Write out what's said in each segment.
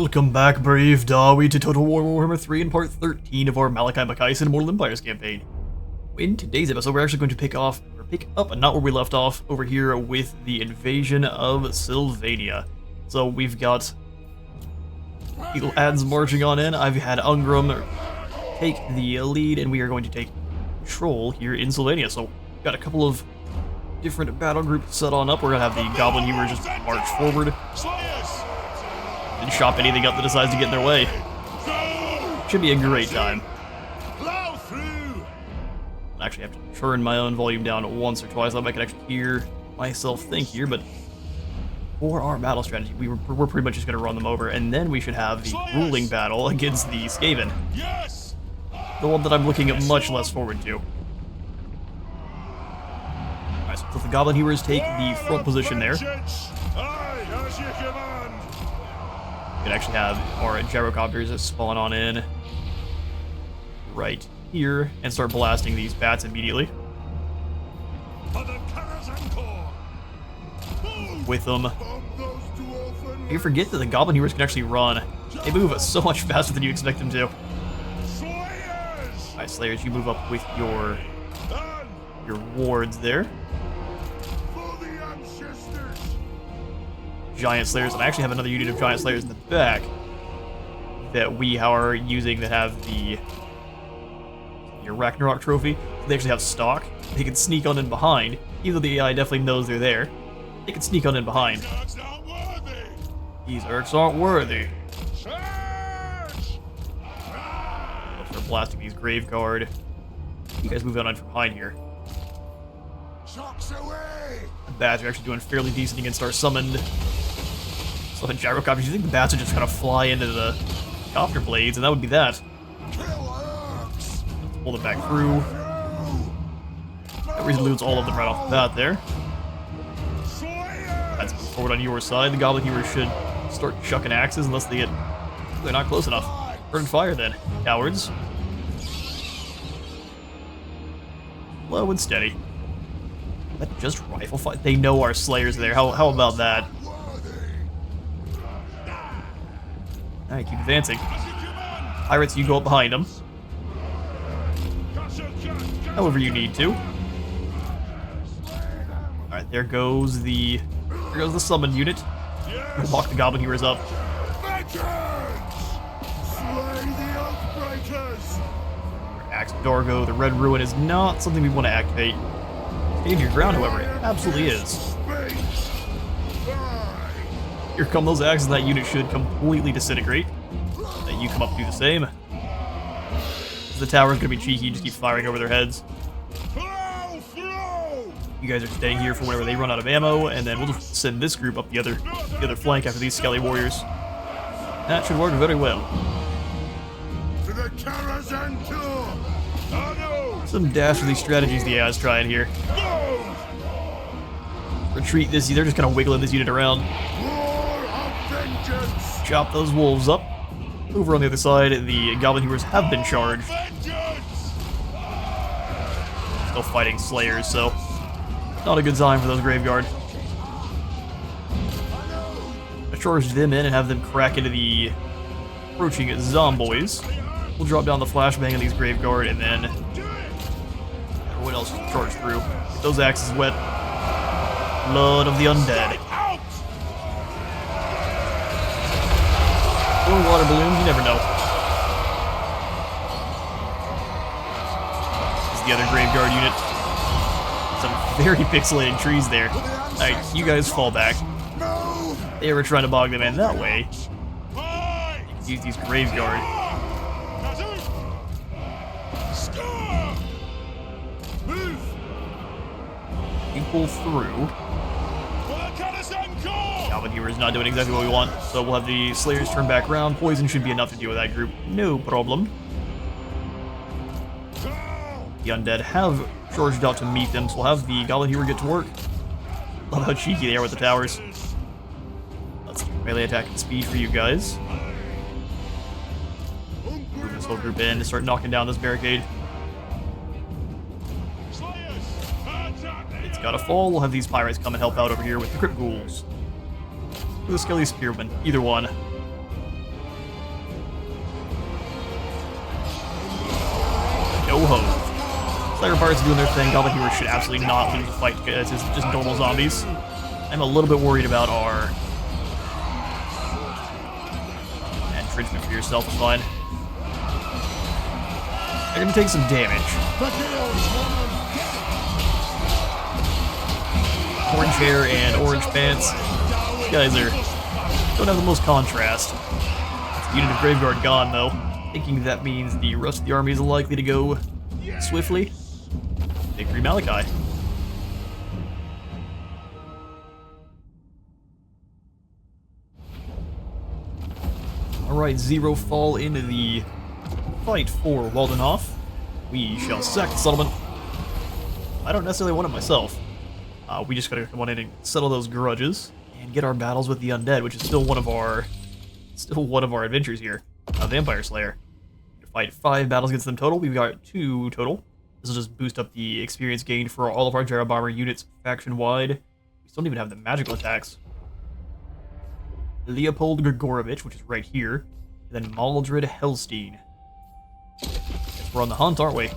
Welcome back, brave Dawi, to Total War Warhammer 3 in part 13 of our Malakai Makaisson Immortal Empires campaign. In today's episode, we're actually going to pick up, and not where we left off, over here with the invasion of Sylvania. So we've got Eagle Ads marching on in. I've had Ungram take the lead, and we are going to take control here in Sylvania. So we've got a couple of different battle groups set on up. We're going to have the Goblin Hewers just march forward and chop anything up that decides to get in their way. Should be a great time. I actually have to turn my own volume down once or twice so I can actually hear myself think here, but for our battle strategy, we're pretty much just going to run them over, and then we should have the ruling battle against the Skaven. The one that I'm looking at much less forward to. Alright, so the Goblin Hewers take the front position there. We can actually have our gyrocopters spawn on in right here and start blasting these bats immediately. With them. You forget that the Goblin Hewers can actually run. They move so much faster than you expect them to. Alright, Slayers, you move up with your wards there. Giant Slayers, and I actually have another unit of Giant Slayers in the back that we are using that have your Ragnarok trophy. They actually have stock. They can sneak on in behind, even though the AI definitely knows they're there. They can sneak on in behind. These Urks aren't worthy. For blasting these Grave Guard. You guys move on from behind here. The bats are actually doing fairly decent against our summoned gyrocopters. You think the bats would just kind of fly into the copter blades, and that would be that. Let's pull them back through. That resolutes all of them right off the bat there. That's forward on your side. The Goblin Hewers should start chucking axes unless they're not close enough. Burn fire then, cowards. Low and steady. That just rifle fire. They know our Slayers are there. How about that? Alright, keep advancing. Pirates, you go up behind them. However you need to. Alright, there goes the summoned unit. We'll walk the Goblin Hewers up. Axe of Dorgo, the Red Ruin is not something we want to activate. Stand your ground, however, it absolutely is. Here come those axes, and that unit should completely disintegrate. Then you come up and do the same. The tower's gonna be cheeky, just keep firing over their heads. You guys are staying here for whenever they run out of ammo, and then we'll just send this group up the other flank after these Skelly Warriors. That should work very well. Some dastardly strategies the AI's trying here. Retreat this, they're just kind of wiggling this unit around. Chop those wolves up. Over on the other side, the Goblin Hewers have been charged. Still fighting Slayers, so not a good sign for those Graveguard. I charge them in and have them crack into the approaching Zomboys. We'll drop down the flashbang of these Graveguard, and then everyone else will charge through. Get those axes wet. Blood of the undead. Or water balloons, you never know. This is the other Graveguard unit. Some very pixelated trees there. Alright, you guys fall back. They were trying to bog them in that way. Use these Graveguard. You pull through. Goblin Hewers not doing exactly what we want, so we'll have the Slayers turn back around. Poison should be enough to deal with that group. No problem. The undead have charged out to meet them, so we'll have the Goblin Hewer get to work. Love how cheeky they are with the towers. Let's keep melee attack and speed for you guys. Move this whole group in to start knocking down this barricade. It's gotta fall. We'll have these pirates come and help out over here with the Crypt Ghouls. Or the Skelly Spearmen, either one. go home. Slayer Pirates are doing their thing. Goblin Heroes should absolutely not lose the fight because it's just normal zombies. I'm a little bit worried about our... Entrenchment for yourself is fine. They're gonna take some damage. Orange hair and orange pants. These guys don't have the most contrast. Unit of Graveyard gone though. Thinking that means the rest of the army is likely to go swiftly. Victory Malakai. Alright, 0 fall into the fight for Waldenhof. We shall sack the settlement. I don't necessarily want it myself. We just gotta come on in and settle those grudges and get our battles with the undead, which is still one of our adventures here. Vampire Slayer. To fight 5 battles against them total. We've got 2 total. This will just boost up the experience gained for all of our Gyro Bomber units faction-wide. We still don't even have the magical attacks. Leopold Grigorovich, which is right here. And then Maldred Hellstein. Guess we're on the hunt, aren't we?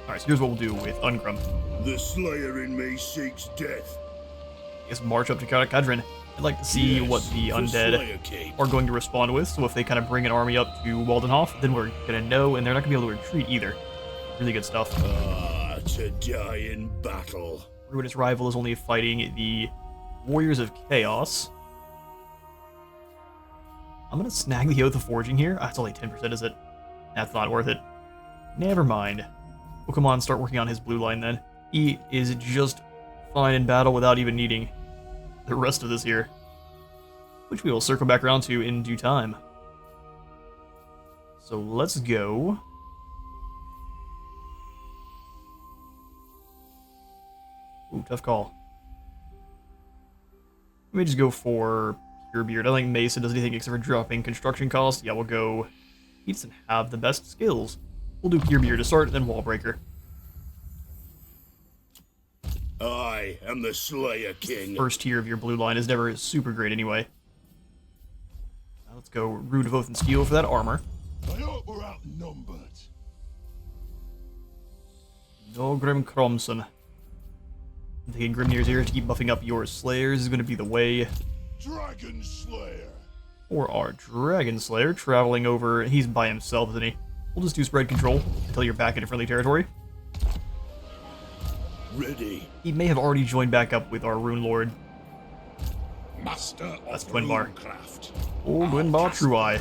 Alright, so here's what we'll do with Uncrum. The Slayer in me seeks death. I guess march up to Kadrin. I'd like to see what the undead are going to respond with, so if they kind of bring an army up to Waldenhof, then we're gonna know, and they're not gonna be able to retreat either. Really good stuff. Ah, to die in battle. Ruinous Rival is only fighting the Warriors of Chaos. I'm gonna snag the Oath of Forging here. That's only 10%, is it? That's not worth it. Never mind. We'll come on and start working on his blue line then. He is just fine in battle without even needing the rest of this here, which we will circle back around to in due time. So let's go. Ooh, tough call. Let me just go for Pure Beard. I don't think Mason does anything except for dropping construction cost. Yeah, we'll go. He doesn't have the best skills. We'll do Pure Beard to start, then Wallbreaker. I am the Slayer King. First tier of your blue line is never super great anyway. Now let's go Root of Oath and Steel for that armor. I hope we're outnumbered. Nogrim Kromson. I'm taking Grimnir's here to keep buffing up your Slayers is going to be the way. Dragon Slayer. Or our Dragon Slayer traveling over. He's by himself, isn't he? We'll just do spread control until you're back into friendly territory. Ready. He may have already joined back up with our Rune Lord. Master of That's Twinbar. Runecraft. Old Twinbar True Eye.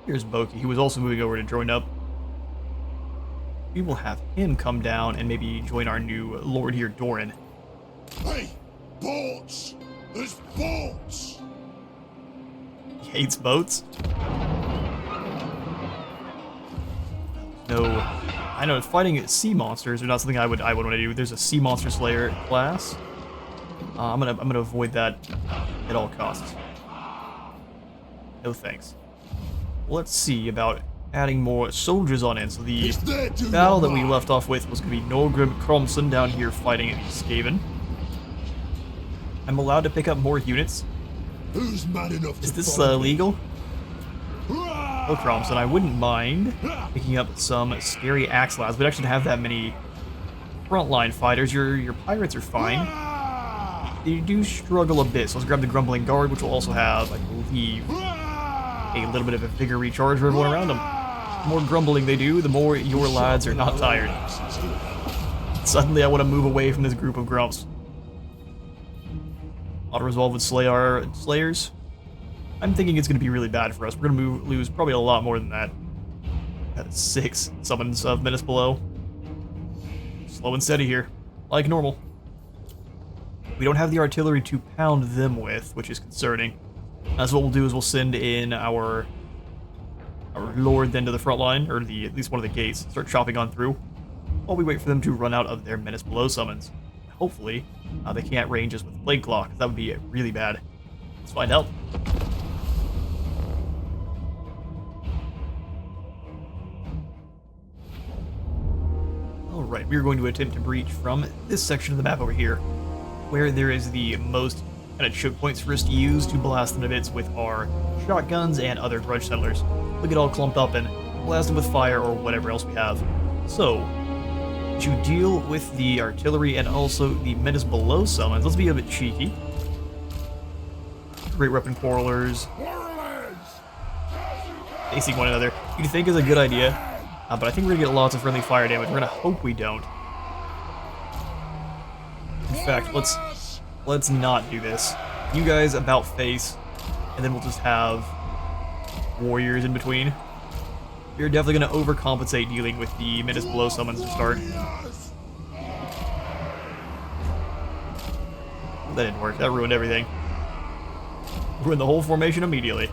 Here's Boki, who was also moving over to join up. We will have him come down and maybe join our new Lord here, Doran. Hey! Boats! There's boats! He hates boats. No, I know fighting sea monsters are not something I would want to do. There's a sea monster slayer class. I'm gonna avoid that at all costs. No thanks. Let's see about adding more soldiers on in. So the battle that we left off with was gonna be Norgrim Kromson down here fighting Skaven. I'm allowed to pick up more units. Who's mad enough to Is this legal? Oh, Kromson, I wouldn't mind picking up some scary axe lads. We actually have that many frontline fighters. Your pirates are fine. They do struggle a bit, so let's grab the Grumbling Guard, which will also have, I believe, a little bit of a vigor recharge for everyone around them. The more grumbling they do, the more your lads are not tired. Suddenly I want to move away from this group of grumps. Auto-resolve would slay our Slayers. I'm thinking it's going to be really bad for us. We're going to lose probably a lot more than that. Got 6 summons of Menace below. Slow and steady here, like normal. We don't have the artillery to pound them with, which is concerning. That's what we'll do is we'll send in our Lord then to the front line, or at least one of the gates, start chopping on through, while we wait for them to run out of their Menace below summons. Hopefully, they can't range us with Plague Claw, because that would be really bad. Let's find out. Alright, we are going to attempt to breach from this section of the map over here, where there is the most kind of choke points for us to use to blast them to bits with our shotguns and other grudge settlers. We'll get all clumped up and blast them with fire or whatever else we have. So, to deal with the artillery and also the menace below summons, let's be a bit cheeky. Great weapon quarrelers. Facing one another. You'd think is a good idea, but I think we're gonna get lots of friendly fire damage. We're gonna hope we don't. In fact, let's not do this. You guys about face, and then we'll just have warriors in between. You're definitely gonna overcompensate dealing with the menace below summons to start. That didn't work. That ruined everything. Ruined the whole formation immediately.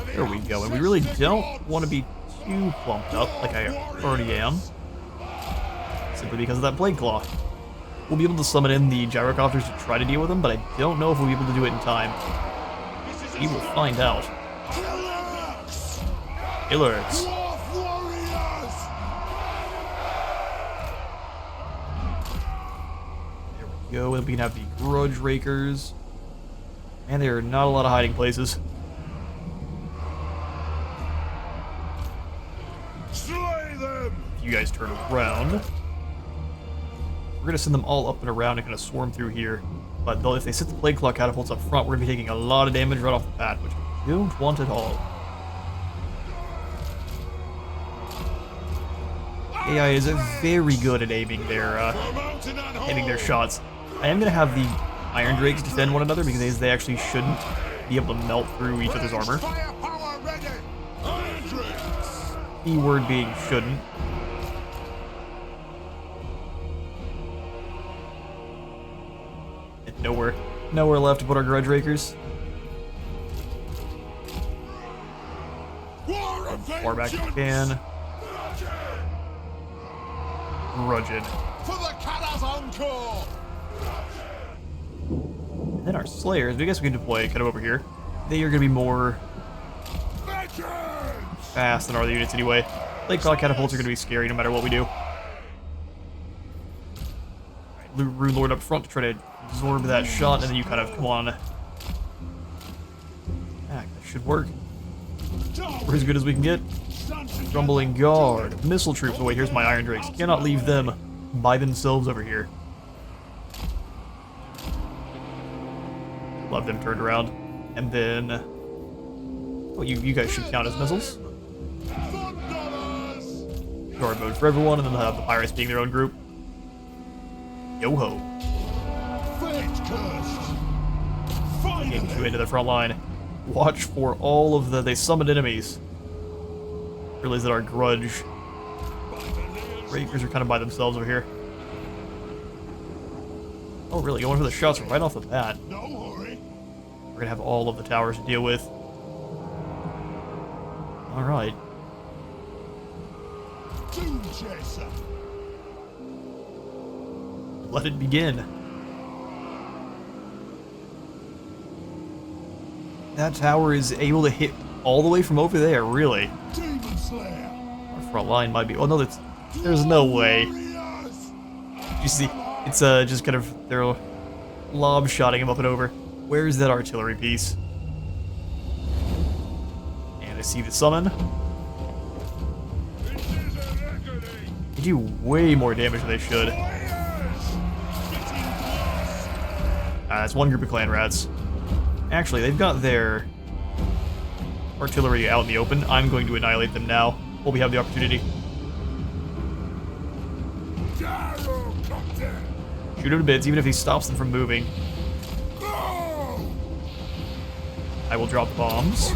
There we go, and we really don't want to be too plumped up, like I already am. Simply because of that Plague Claw. We'll be able to summon in the gyrocopters to try to deal with them, but I don't know if we'll be able to do it in time. We will find out. Killers! There we go, and we can have the Grudge Rakers. And there are not a lot of hiding places. If you guys turn around, we're going to send them all up and around and kind of swarm through here. But though if they set the Plague Claw catapults up front, we're going to be taking a lot of damage right off the bat, which we don't want at all. AI is very good at aiming their shots. I am going to have the Iron Drakes defend one another because they actually shouldn't be able to melt through each other's armor. The word being shouldn't. And nowhere left to put our Grudge Rakers. Far back as we can. Grudged. And then our Slayers, I guess we can deploy kind of over here. They are going to be more fast than our other units anyway. Plague Claw catapults are going to be scary no matter what we do. Right, Rune Lord up front to try to absorb that shot, and then you kind of come on. That should work. We're as good as we can get. Rumbling Guard. Missile troops. Oh wait, here's my Iron Drakes. Cannot leave them by themselves over here. Love them turned around. And then... oh, you guys should count as missiles. Guard mode for everyone, and then they'll have the Pirates being their own group. Yo-ho. Getting you into the front line. Watch for all of the... they summoned enemies. Realize that our Grudge Rakers are kind of by themselves over here. Oh, really? Going for the shots right off the bat. We're gonna have all of the towers to deal with. Alright. Let it begin. That tower is able to hit all the way from over there, really. Our front line might be... oh no, there's no way. You see, it's just kind of... they're lob-shotting him up and over. Where's that artillery piece? And I see the summon. They do way more damage than they should. That's one group of clan rats. Actually, they've got their artillery out in the open. I'm going to annihilate them now while we have the opportunity. Shoot him to bits, even if he stops them from moving. I will drop the bombs.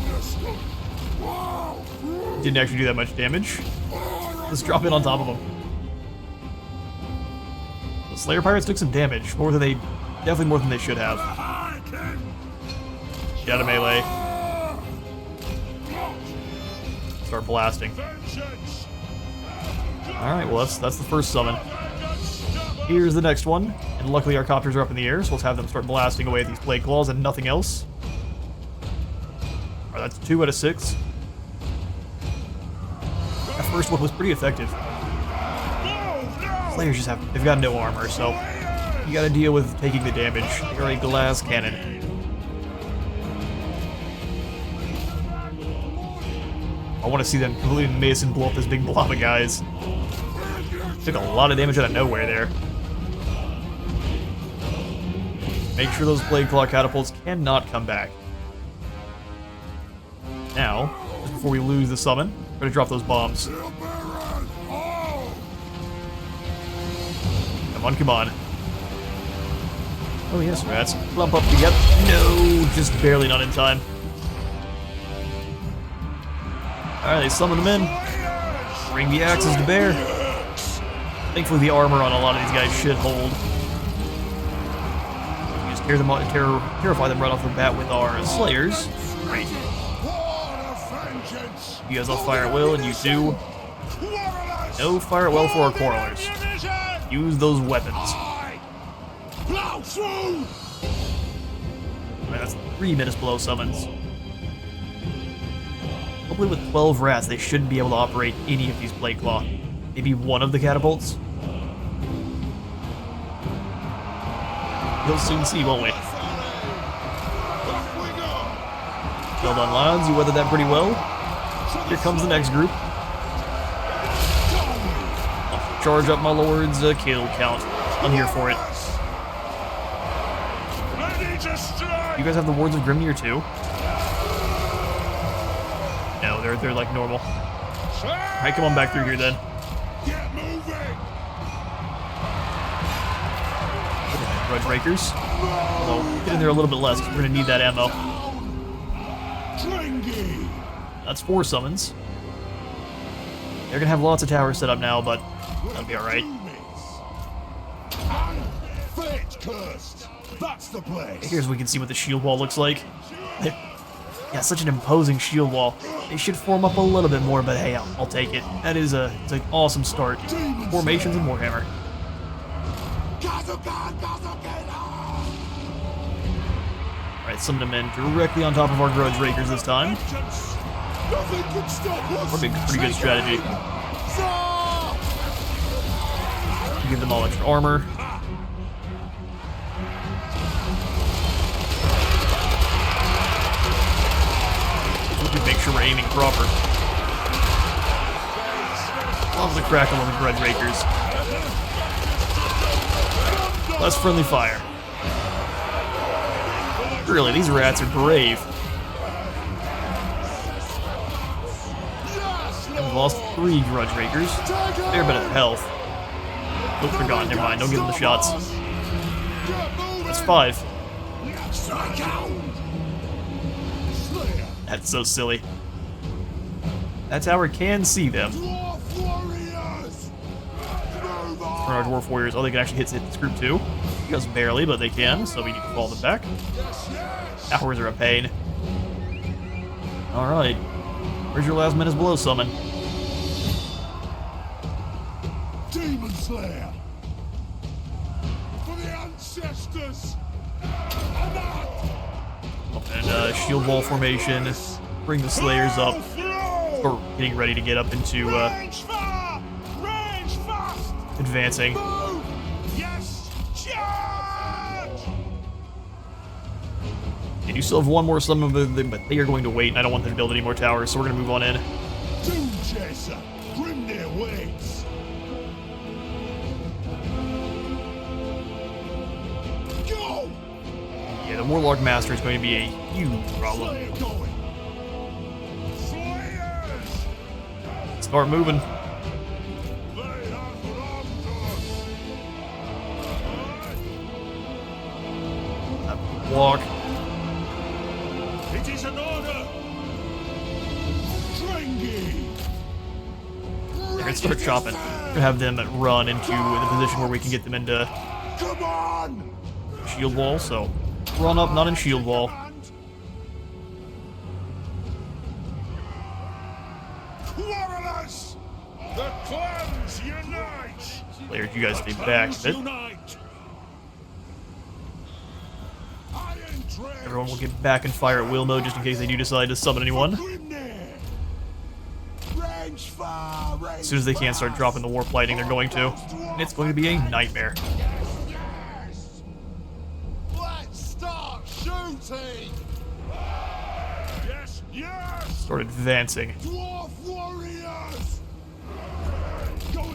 Didn't actually do that much damage. Let's drop in on top of them. The Slayer Pirates took some damage, definitely more than they should have. Get out of melee. Start blasting. Alright, well that's the first summon. Here's the next one, and luckily our copters are up in the air, so let's have them start blasting away at these Plague Claws and nothing else. Alright, that's 2 out of 6. That first one was pretty effective. Slayers just they've got no armor, so you gotta deal with taking the damage. They are a glass cannon. I want to see them completely miss and blow up this big blob of guys. Took a lot of damage out of nowhere there. Make sure those Plague Claw catapults cannot come back. Now, just before we lose the summon, we're going to drop those bombs. Come on, come on. Oh yes, rats. Lump up together. No, just barely not in time. Alright, they summon them in. Bring the axes to bear. Thankfully the armor on a lot of these guys should hold. We just terrify them right off the bat with our Slayers. Great. You guys all fire at will, and you do. No fire at will for our quarrelers. Use those weapons. Alright, that's 3 Menace Blow summons. Hopefully with 12 rats, they shouldn't be able to operate any of these Plague Claw. Maybe one of the catapults? We'll soon see, won't we? Well done, lads. You weathered that pretty well. Here comes the next group. Charge up my lord's kill count. I'm here for it. You guys have the Wards of Grimnir too? No, they're like normal. Alright, come on back through here then. Grudge Breakers. Although, get in there a little bit less, because we're going to need that ammo. That's 4 summons. They're going to have lots of towers set up now, but that'll be alright. Here's we can see what the shield wall looks like. Yeah, such an imposing shield wall. They should form up a little bit more, but hey, I'll take it. That is it's an awesome start. Formations and Warhammer. Alright, summon them in directly on top of our Grudge Rakers this time. Pretty good strategy. Give them all extra armor. Make sure we're aiming proper. Love the crackle on the Grudge Rakers. Less friendly fire. Really, these rats are brave. And we've lost 3 Grudge Rakers. They're a bit of health. Oh, they're gone. Never mind. Don't give them the shots. That's 5. That's so silly. That tower can see them. For our Dwarf Warriors, oh, they can actually hit this group too. Just barely, but they can, so we need to fall them back. Towers are a pain. Alright. Where's your last Menace Blow summon? Demon Slayer! For the ancestors! And shield wall formation. Bring the Slayers up. Or getting ready to get up into advancing. And you still have 1 more summon of them, but they are going to wait, and I don't want them to build any more towers, so we're going to move on in. Doom Chaser, grim their wings. Go! Yeah, the Warlock Master is going to be a huge problem. Start moving. Walk. It is an order. They're gonna start chopping. We're gonna have them run into the position where we can get them into shield wall. So run up, not in shield wall. The clans unite. Players, you guys stay back a bit. Everyone will get back and fire at will mode just in case they do decide to summon anyone. As soon as they can start dropping the warp lightning, they're going to. And it's going to be a nightmare. Let's start shooting. Yes, yes. start advancing. Dwarf warriors!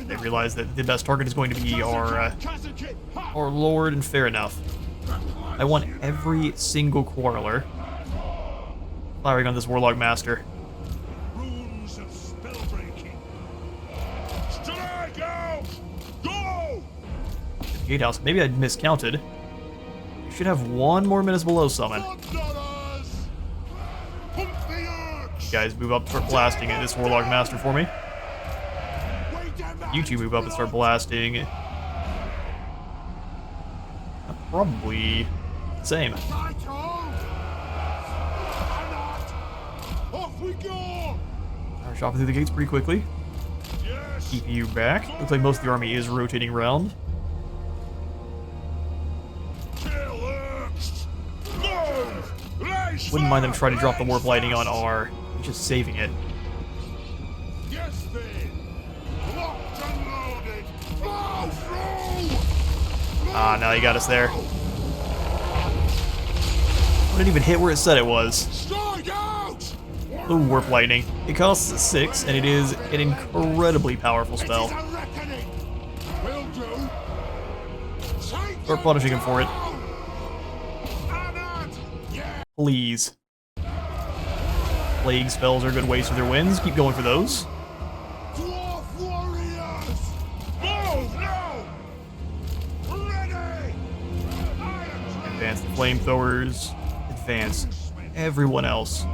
They realize that the best target is going to be our lord, and fair enough. I want every single quarreler firing on this Warlock Master. Runes of spellbreaking. Strike out! Go! Gatehouse. Maybe I miscounted. We should have one more Municipal Low summon. You guys move up and start blasting at this Warlock Master for me. You two move up and start blasting. Probably the same. Off we go! We're chopping through the gates pretty quickly. Yes! Keep you back. Looks like most of the army is rotating around. Wouldn't mind them trying to drop the warp lightning on R. Just saving it. Yes, then. Locked and loaded. Blow through! Ah, now you got us there. Wouldn't even hit where it said it was. Strike out! The warp lightning. It costs 6, and it is an incredibly powerful spell. It is a reckoning. Will do. Start punishing him for it. Please. Plague spells are a good waste of their wins. Keep going for those. Dwarf warriors! Move now! Ready! Advance the flamethrowers. Advance everyone else.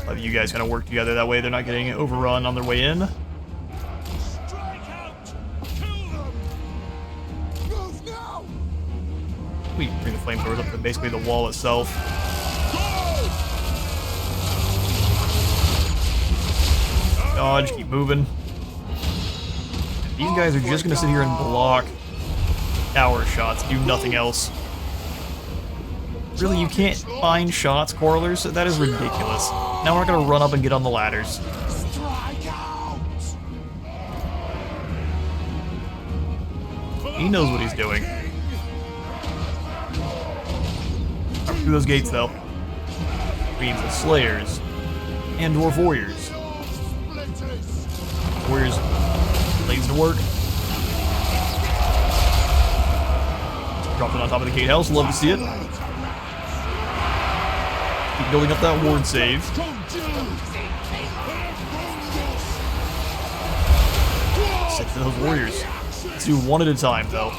Let you guys kind of work together that way. They're not getting overrun on their way in. Strike out! Kill them! Move now! We bring the flamethrowers up to basically the wall itself. Dodge, keep moving. These guys are just going to sit here and block tower shots, do nothing else. Really, you can't find shots, Quarrelers? That is ridiculous. Now we're not going to run up and get on the ladders. He knows what he's doing. Up through those gates, though. Means the Slayers and Dwarf Warriors. Warriors, legs to work. Dropped it on top of the gatehouse. Love to see it. Keep building up that ward save. Stick to those warriors. Let's do one at a time, though.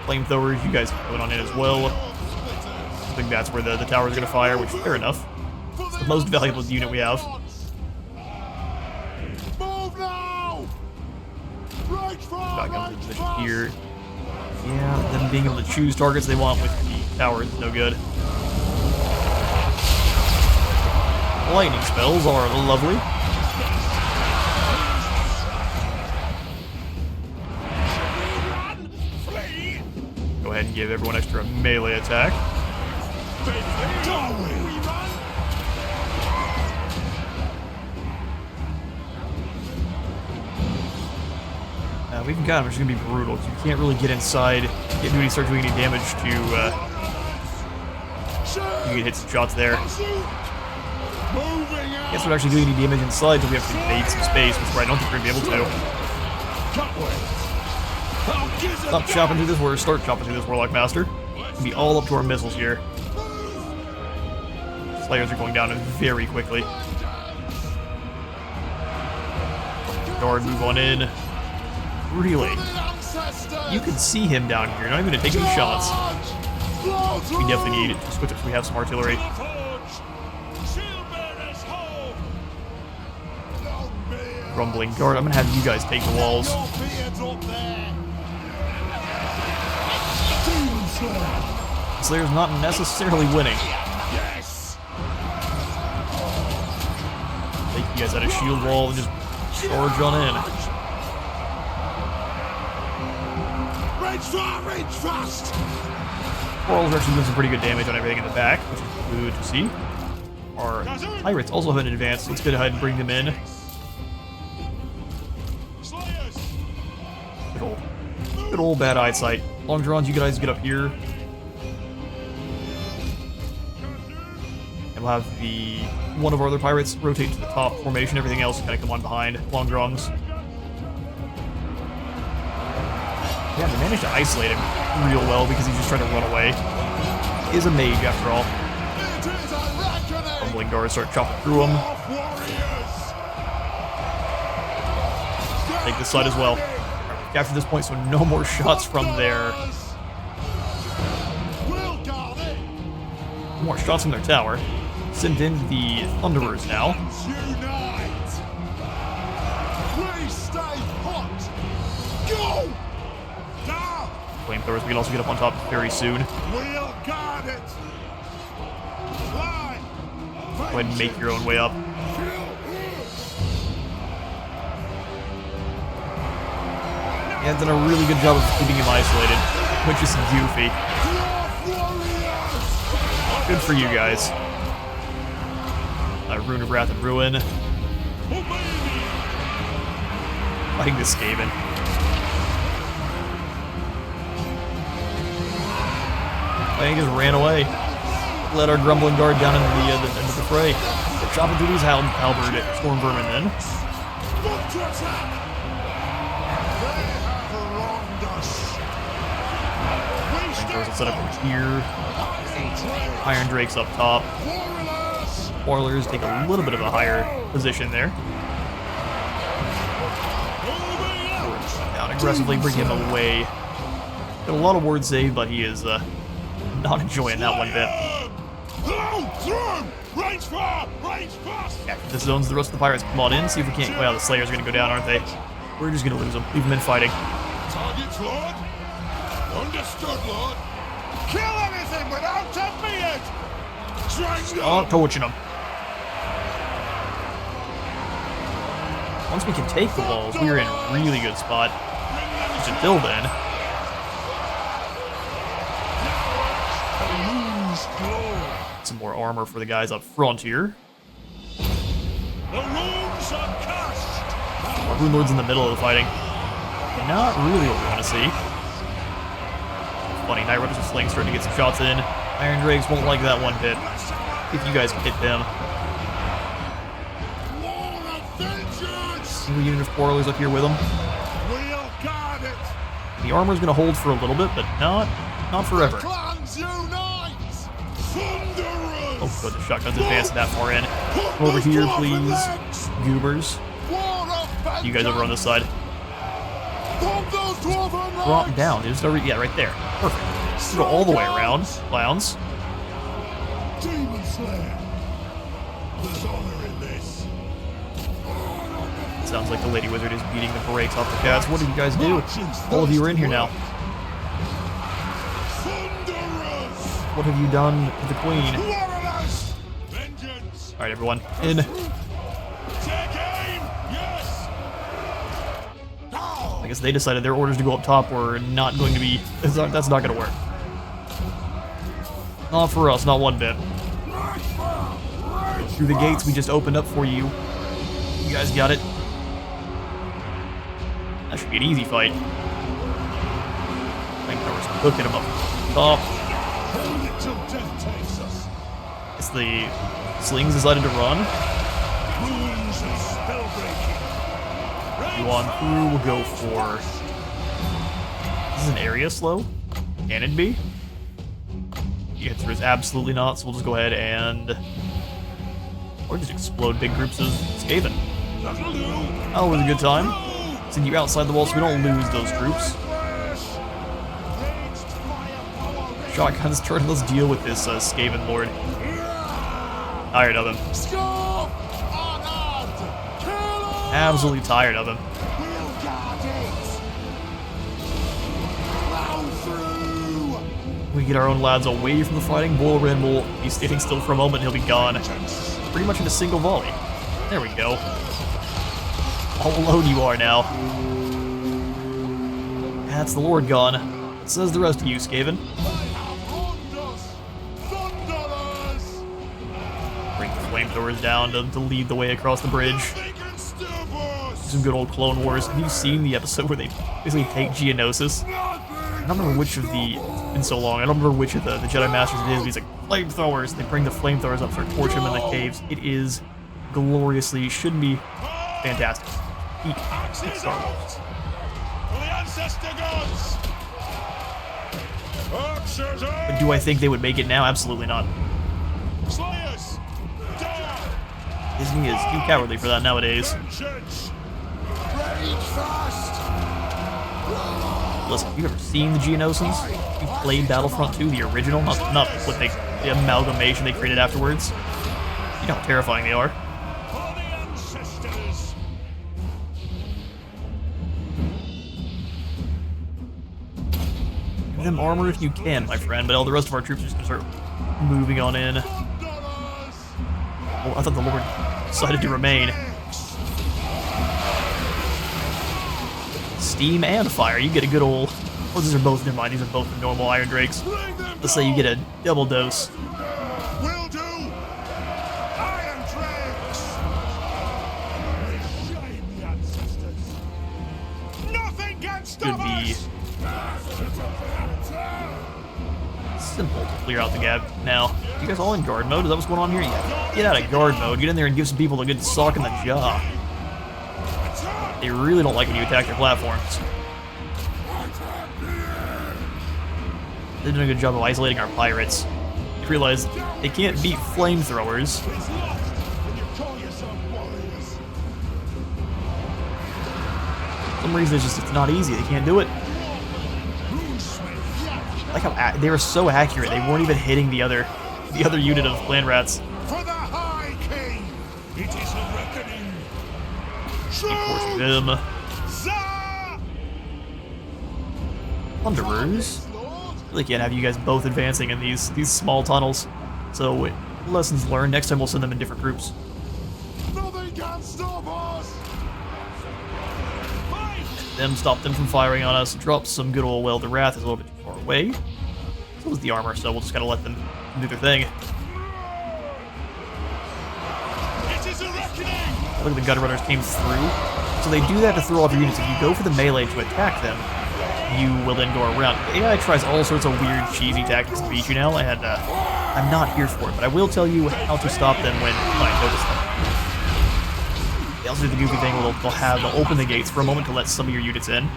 Flamethrowers, you guys put on it as well. I think that's where the tower is going to fire, which fair enough. It's the most valuable unit we have. Shotguns in position here. Yeah, them being able to choose targets they want with the tower is no good. Lightning spells are lovely. Go ahead and give everyone extra melee attack. We've got him, it's going to be brutal. You can't really get inside, get duty, start doing any damage to, you can hit some shots there. Can't start actually doing any damage inside until we have to invade some space, which I don't think we're going to be able to. Stop chopping through this, or start chopping through this Warlock Master. It'll be all up to our missiles here. Slayers are going down very quickly. Guard, move on in. Really? You can see him down here, not even going to take any shots. We definitely need it. Just we have some artillery. Rumbling guard. I'm going to have you guys take the walls. Slayer's not necessarily winning. Take you guys out of shield wall and just charge on in. Rage fast! Quarrels are actually doing some pretty good damage on everything in the back, which is good to see. Our pirates also have an advance. Let's go ahead and bring them in. Good old bad eyesight. Long Johns, you guys get up here. And we'll have one of our other pirates rotate to the top formation, everything else kind of come on behind, long drums. Yeah, they managed to isolate him real well because he's just trying to run away. He is a mage after all. Rumbling guards start chopping through him. Take this side as well. Right, capture this point, so no more shots from there. No more shots from their tower. Send in the Thunderers now. Flamethrowers, we can also get up on top very soon. We'll guard it. Go ahead and make your own way up. Yeah, done a really good job of keeping him isolated, which is goofy. Good for you guys. Rune of Wrath and Ruin. Fighting this Skaven. I just ran away. Let our grumbling guard down into the end of the fray. They're chopping through these halberd storm vermin then. Flamethrowers will set up over here. Iron Drakes up top. Spoilers take a little bit of a higher position there. Down aggressively, bring him away. Got a lot of ward save, but he is not enjoying that one bit. After this zones the rest of the pirates come on in, see if we can't. Well, the Slayers are going to go down, aren't they? We're just going to lose them. Leave them in fighting. Targets, Lord. Understood, Lord. Kill anything without a beard. Oh, torching them. Once we can take the walls, we're in a really good spot. Just until then. Some more armor for the guys up front here. Rune Lord's in the middle of the fighting. Not really what we want to see. Funny, Night Riders are Sling starting to get some shots in. Iron Drakes won't like that one bit. If you guys can hit them. Single unit of Quarrelers up here with them. The armor's going to hold for a little bit, but not forever. Oh, good, the shotgun's advanced that far in. Come over here, please. Goobers. You guys over on this side. Drop down. Just over, yeah, right there. Perfect. Just go all the way around. Clowns. Demon Slayer. There's honor in this. Sounds like the Lady Wizard is beating the brakes off the cats. What did you guys do? All of you are in here now. What have you done to the Queen? Alright, everyone. In. I guess they decided their orders to go up top were not going to be... That's not going to work. Not for us, not one bit. Through the gates we just opened up for you. You guys got it. That should be an easy fight. Flamethrowers cooking them up top. It's the Slings decided to run. Go on through, we'll go for... This is an area slow? Can it be? The answer is absolutely not, so we'll just go ahead and... Or just explode big groups of Skaven. Oh, it was a good time. Send you outside the wall so we don't lose those groups. Shotguns turn, let's deal with this Skaven Lord. Tired of him. Absolutely tired of him. We get our own lads away from the fighting. Boilrin will be standing still for a moment and he'll be gone. Pretty much in a single volley. There we go. All alone you are now. That's the Lord gone. It says the rest of you, Skaven. Bring the flamethrowers down to lead the way across the bridge. Some good old Clone Wars. Have you seen the episode where they basically take Geonosis? I don't remember which of the... It's been so long. I don't remember which of the Jedi Masters it is. But he's like, Flamethrowers. They bring the flamethrowers up, start torching them in the caves. It is gloriously, should be fantastic. Peak Star Wars. For the ancestor gods. But do I think they would make it now? Absolutely not. Slayers. Disney is too cowardly for that nowadays. Listen, have you ever seen the Geonosians? You played Battlefront 2, the original? Not what they, the amalgamation they created afterwards. You know how terrifying they are. Give them armor if you can, my friend, but all the rest of our troops are just gonna start moving on in. Oh, I thought the Lord decided to remain. Steam and fire, you get a good old... Oh, these are both, never mind, these are both the normal Iron Drakes. Let's say you get a double dose. Will do. Iron Drakes. Shame the ancestors. Nothing can stop us. Simple to clear out the gap. Now, you guys all in guard mode? Is that what's going on here? Yeah. Get out of guard mode. Get in there and give some people a good sock in the jaw. They really don't like when you attack their platforms. They're doing a good job of isolating our pirates. You realize they can't beat flamethrowers. For some reason, it's not easy. They can't do it. Like how they were so accurate, they weren't even hitting the other unit of land rats. For the High King, it is a reckoning. Forcing them. Plunderers. Really can't have you guys both advancing in these small tunnels. So lessons learned. Next time we'll send them in different groups. Nothing can stop us. Them stop them from firing on us. Drop some good old Well. The Wrath is a little bit too far away. So is the armor, so we'll just gotta let them do their thing. It is a reckoning. Look at the Gutter Runners came through. So they do that to throw off your units. If you go for the melee to attack them, you will then go around. The AI tries all sorts of weird, cheesy tactics to beat you now, and I'm not here for it, but I will tell you how to stop them when I notice them. They also do the goofy thing where they'll open the gates for a moment to let some of your units in.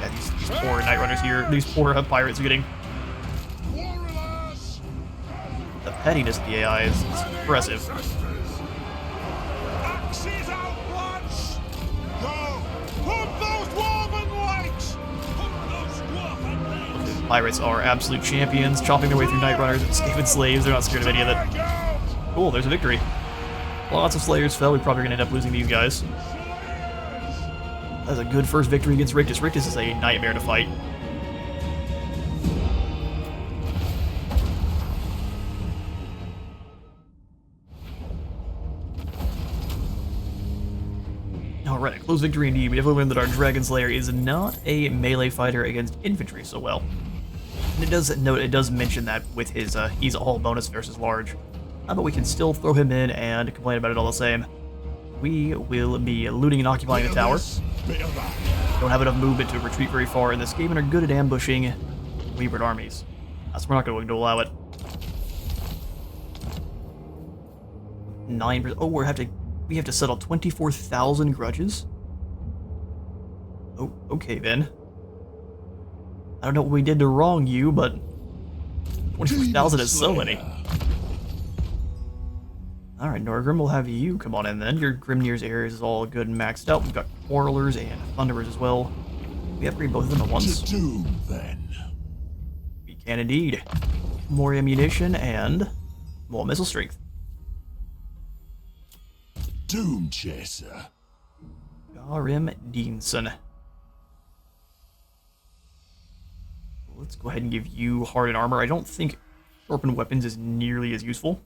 Yeah, these poor Night Runners here, these poor pirates are getting... The pettiness of the AI is impressive. Axes out, lads. Go. Put those dwarven legs. Put those dwarven legs. Pirates are absolute champions, chopping their way through Night Runners and escaping slaves. They're not scared of any of it. Cool, there's a victory. Lots of Slayers fell. We're probably going to end up losing these guys. That's a good first victory against Rictus. Rictus is a nightmare to fight. Alright, a close victory indeed. We definitely learned that our Dragon Slayer is not a melee fighter against infantry so well. And it does mention that with his, he's all bonus versus large. But we can still throw him in and complain about it all the same. We will be looting and occupying the tower. Don't have enough movement to retreat very far in this game and are good at ambushing wayward armies. So we're not going to allow it. 9%. Oh, we have to settle 24,000 grudges? Oh, okay then. I don't know what we did to wrong you, but 24,000 is so many. Alright, Norgrim, we'll have you come on in then. Your Grimnir's areas is all good and maxed out. We've got Quarrelers and Thunderers as well. We upgrade both of them at once. To doom, then. We can indeed. More ammunition and more missile strength. Doom Chaser. Garim Deanson. Let's go ahead and give you hardened armor. I don't think sharpened weapons is nearly as useful.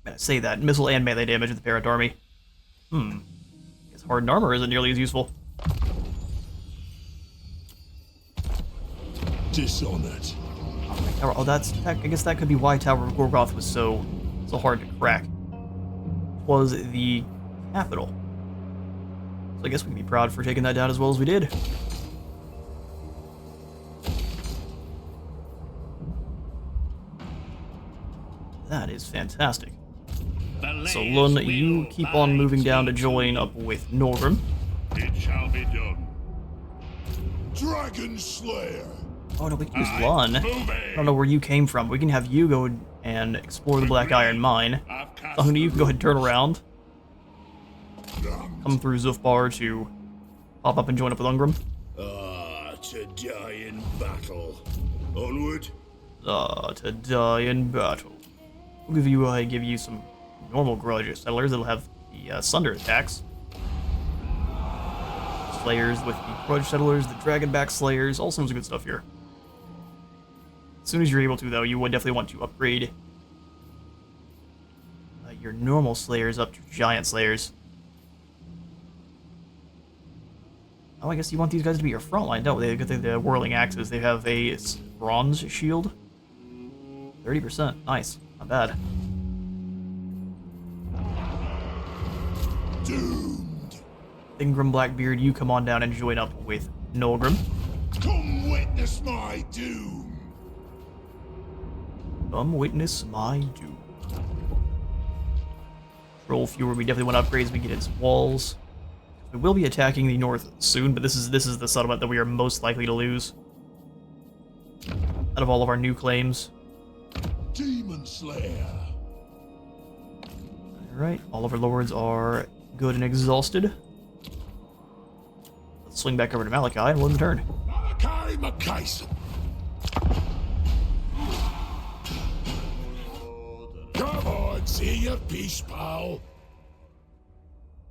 I say that. Missile and melee damage with the Parrot Army. Guess hardened armor isn't nearly as useful. Dishonored. Oh, I guess that could be why Tower of Gorgoth was so hard to crack. Was the capital. So I guess we can be proud for taking that down as well as we did. That is fantastic. So Lun, you keep on moving down to join up with Norgrim. It shall be done. Dragon Slayer. Oh no, we can use Lun. I don't know where you came from. We can have you go and explore the Black Iron Mine. Huni, you can go ahead and turn around. Come through Zufbar to pop up and join up with Ungram. To die in battle. Onward. To die in battle. We'll give you some normal Grudges settlers that'll have the Sunder attacks. Slayers with the Grudge settlers, the Dragonback Slayers, all sorts of good stuff here. As soon as you're able to, though, you would definitely want to upgrade your normal Slayers up to Giant Slayers. Oh, I guess you want these guys to be your front line, don't they? Good thing the Whirling Axes, they have a bronze shield. 30%, nice, not bad. Doomed. Ingram Blackbeard, you come on down and join up with Nolgrim. Come witness my doom. Come witness my doom. Troll Fewer, we definitely want to upgrade as we get its walls. We will be attacking the north soon, but this is the settlement that we are most likely to lose. Out of all of our new claims. Demon Slayer. Alright, all of our lords are good and exhausted. Let's swing back over to Malakai and we'll end the turn. Malakai Makaisson. Come on, see your piece, pal.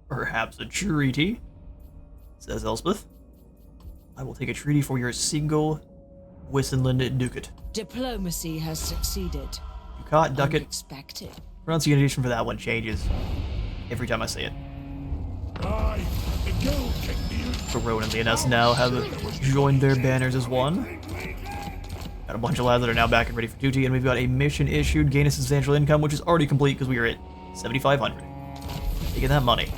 Perhaps a treaty, says Elspeth. I will take a treaty for your single Wissenland Ducat. Diplomacy has succeeded. Ducat, Ducat. Unexpected. Pronunciation for that one changes every time I say it. Aye, the guild can be. Tyrone and Leoness now have joined their banners as one. Got a bunch of lads that are now back and ready for duty, and we've got a mission issued, gain a substantial income, which is already complete because we are at 7,500. Taking that money.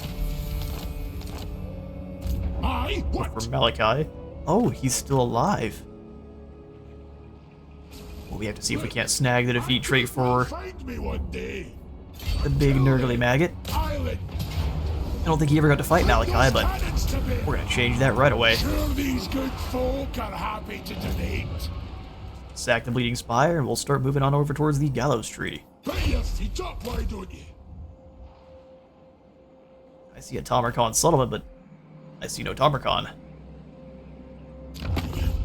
Aye, what? For Malakai. Oh, he's still alive. Well, we have to see if we can't snag the defeat trait for Find me one day. the big nurgly maggot. Island. I don't think he ever got to fight Malakai, but we're gonna change that right away. Sure, these good folk are happy to donate. Sack the Bleeding Spire, and we'll start moving on over towards the Gallows Treaty. Put your feet up, why don't you? I see a Tamarkan settlement, but I see no Tamarkan.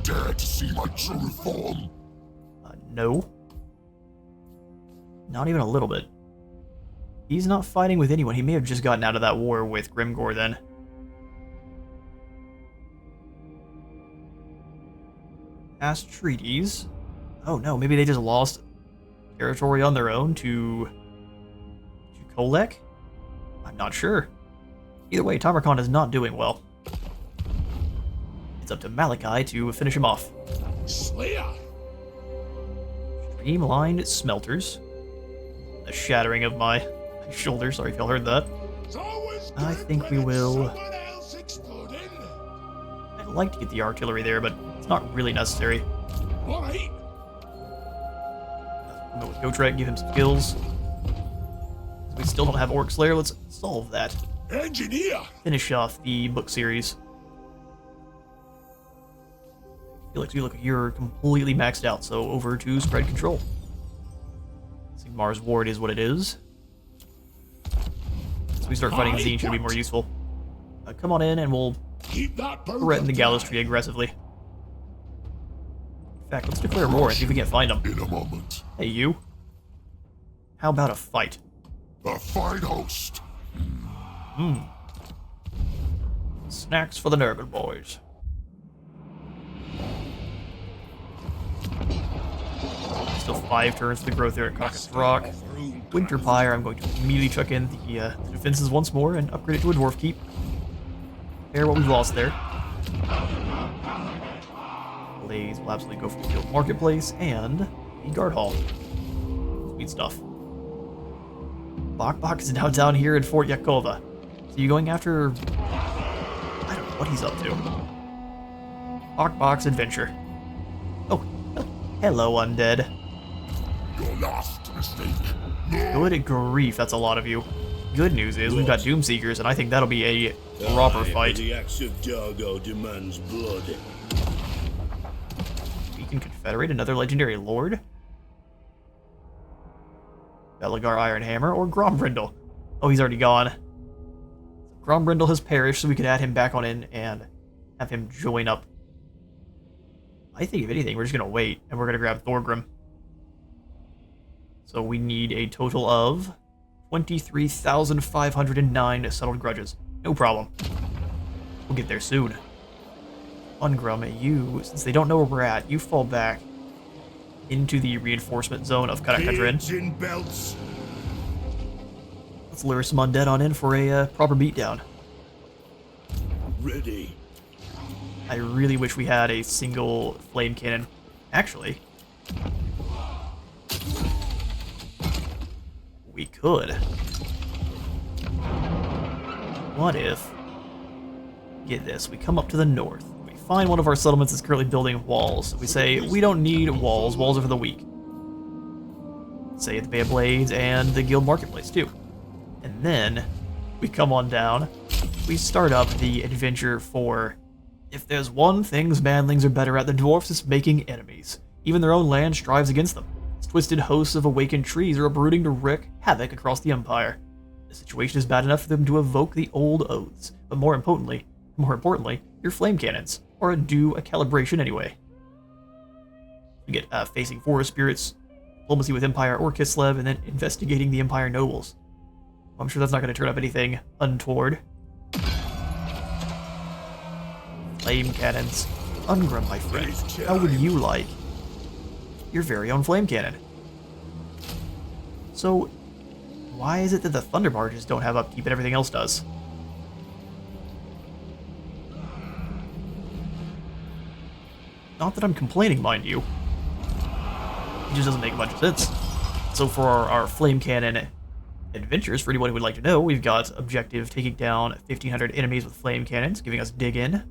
Dare to see my true form? No. Not even a little bit. He's not fighting with anyone. He may have just gotten out of that war with Grimgor then. Past treaties. Oh no, maybe they just lost territory on their own to Kolek? I'm not sure. Either way, Tamarkan is not doing well. It's up to Malakai to finish him off. Slayer. Streamlined smelters. The shattering of my shoulder. Sorry if y'all heard that. I think we will. I'd like to get the artillery there, but it's not really necessary. Alright. Go with Gotrek, give him some skills. We still don't have Orc Slayer. Let's solve that. Engineer. Finish off the book series. Felix, you look, you're completely maxed out, so over to spread control. Sigmar's Ward is what it is. So we start fighting Zine should be more useful. Come on in and we'll Keep that threaten the Gallows Tree aggressively. In fact, let's declare war and see if we can't find them. In a moment. Hey, you. How about a fight? A fine host. Snacks for the Nurgle boys. Still 5 turns to the growth there at Caucasus Rock. Winter Pyre, I'm going to immediately chuck in the defenses once more and upgrade it to a Dwarf Keep. Repair what we've lost there. Blaze will absolutely go for the Field Marketplace and the Guard Hall. Sweet stuff. Bok is now down here in Fort Yakova. So you going after... I don't know what he's up to. Bok's adventure. Oh, hello, undead. Your last mistake. Good grief, that's a lot of you. Good news is we've got Doomseekers, and I think that'll be a proper fight. The axe of Dargo demands blood. We can confederate another legendary lord. Belagar Ironhammer or Grombrindle. Oh, he's already gone. Grombrindle has perished, so we could add him back on in and have him join up. I think if anything, we're just gonna wait, and we're gonna grab Thorgrim. So we need a total of 23,509 settled grudges. No problem. We'll get there soon. Ungrum, you, since they don't know where we're at, you fall back into the reinforcement zone of Karakadrin. Let's lure some undead on in for a proper beatdown. Ready. I really wish we had a single flame cannon. Actually, we could. What if, get this, we come up to the north, we find one of our settlements is currently building walls. We say, we don't need walls, walls are for the weak. Say at the Bay of Blades and the Guild Marketplace too. And then, we come on down, we start up the adventure for, if there's one thing manlings are better at, the dwarfs is making enemies. Even their own land strives against them. Its twisted hosts of awakened trees are uprooting to wreak havoc across the Empire. The situation is bad enough for them to evoke the old oaths, but more importantly, your flame cannons, or do a calibration anyway. We get facing forest spirits, diplomacy with Empire or Kislev, and then investigating the Empire nobles. I'm sure that's not going to turn up anything untoward. Flame cannons. Ungrim, my friend. How would you like your very own flame cannon? So, why is it that the Thunder Barges don't have upkeep and everything else does? Not that I'm complaining, mind you. It just doesn't make much sense. So for our flame cannon adventures, for anyone who would like to know, we've got objective taking down 1,500 enemies with flame cannons, giving us dig in.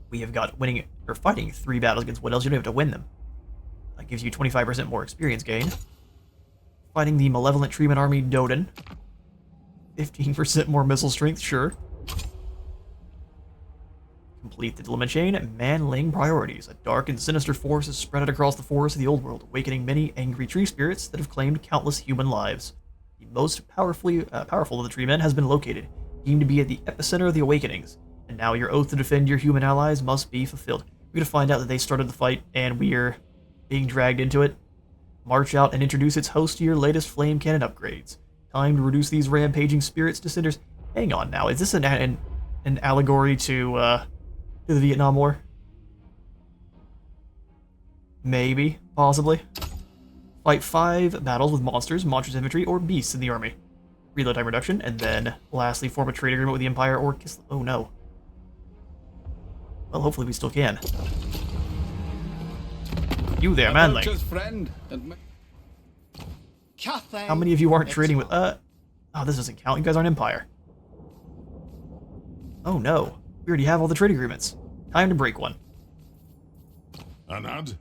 We have got winning or fighting 3 battles against Wood Elves. You don't have to win them. That gives you 25% more experience gain. Fighting the Malevolent Treeman Army Doden. 15% more missile strength, sure. Complete the dilemma chain. Manling priorities. A dark and sinister force is spread out across the forests of the old world, awakening many angry tree spirits that have claimed countless human lives. The most powerful of the treemen has been located, deemed to be at the epicenter of the awakenings. And now your oath to defend your human allies must be fulfilled. We're going to find out that they started the fight, and we're being dragged into it. March out and introduce its host to your latest flame cannon upgrades. Time to reduce these rampaging spirits to cinders. Hang on now, is this an allegory to the Vietnam War? Maybe, possibly. Fight 5 battles with monsters, monstrous infantry, or beasts in the army. Reload time reduction, and then lastly form a trade agreement with the Empire or oh no. Well, hopefully we still can. You there, manling. How many of you aren't trading with, oh, this doesn't count. You guys aren't Empire. Oh no. We already have all the trade agreements. Time to break one. Anad?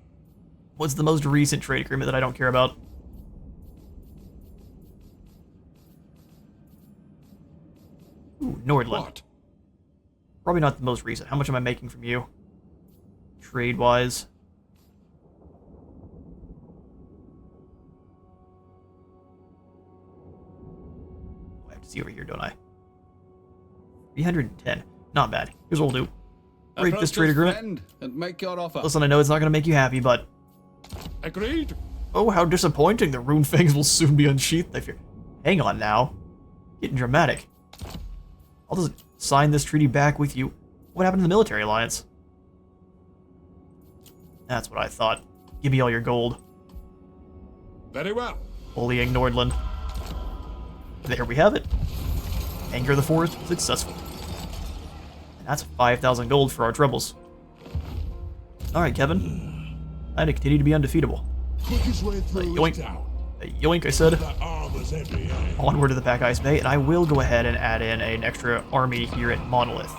What's the most recent trade agreement that I don't care about? Ooh, Nordland. What? Probably not the most recent. How much am I making from you? Trade-wise. I have to see over here, don't I? 310. Not bad. Here's what we'll do. Break this trade agreement. And make your offer. Listen, I know it's not going to make you happy, but... Agreed. Oh, how disappointing. The rune fangs will soon be unsheathed, I fear. Hang on now. Getting dramatic. I'll just sign this treaty back with you. What happened to the military alliance? That's what I thought. Give me all your gold. Very well. Bullying Nordland. There we have it. Anchor the forest successful. And that's 5,000 gold for our troubles. Alright, Kevin. I continue to be undefeatable. Quickest way through Yoink. is down. Yoink, I said. That armor's heavy, eh? Onward to the Pack Ice Bay, and I will go ahead and add in an extra army here at Monolith.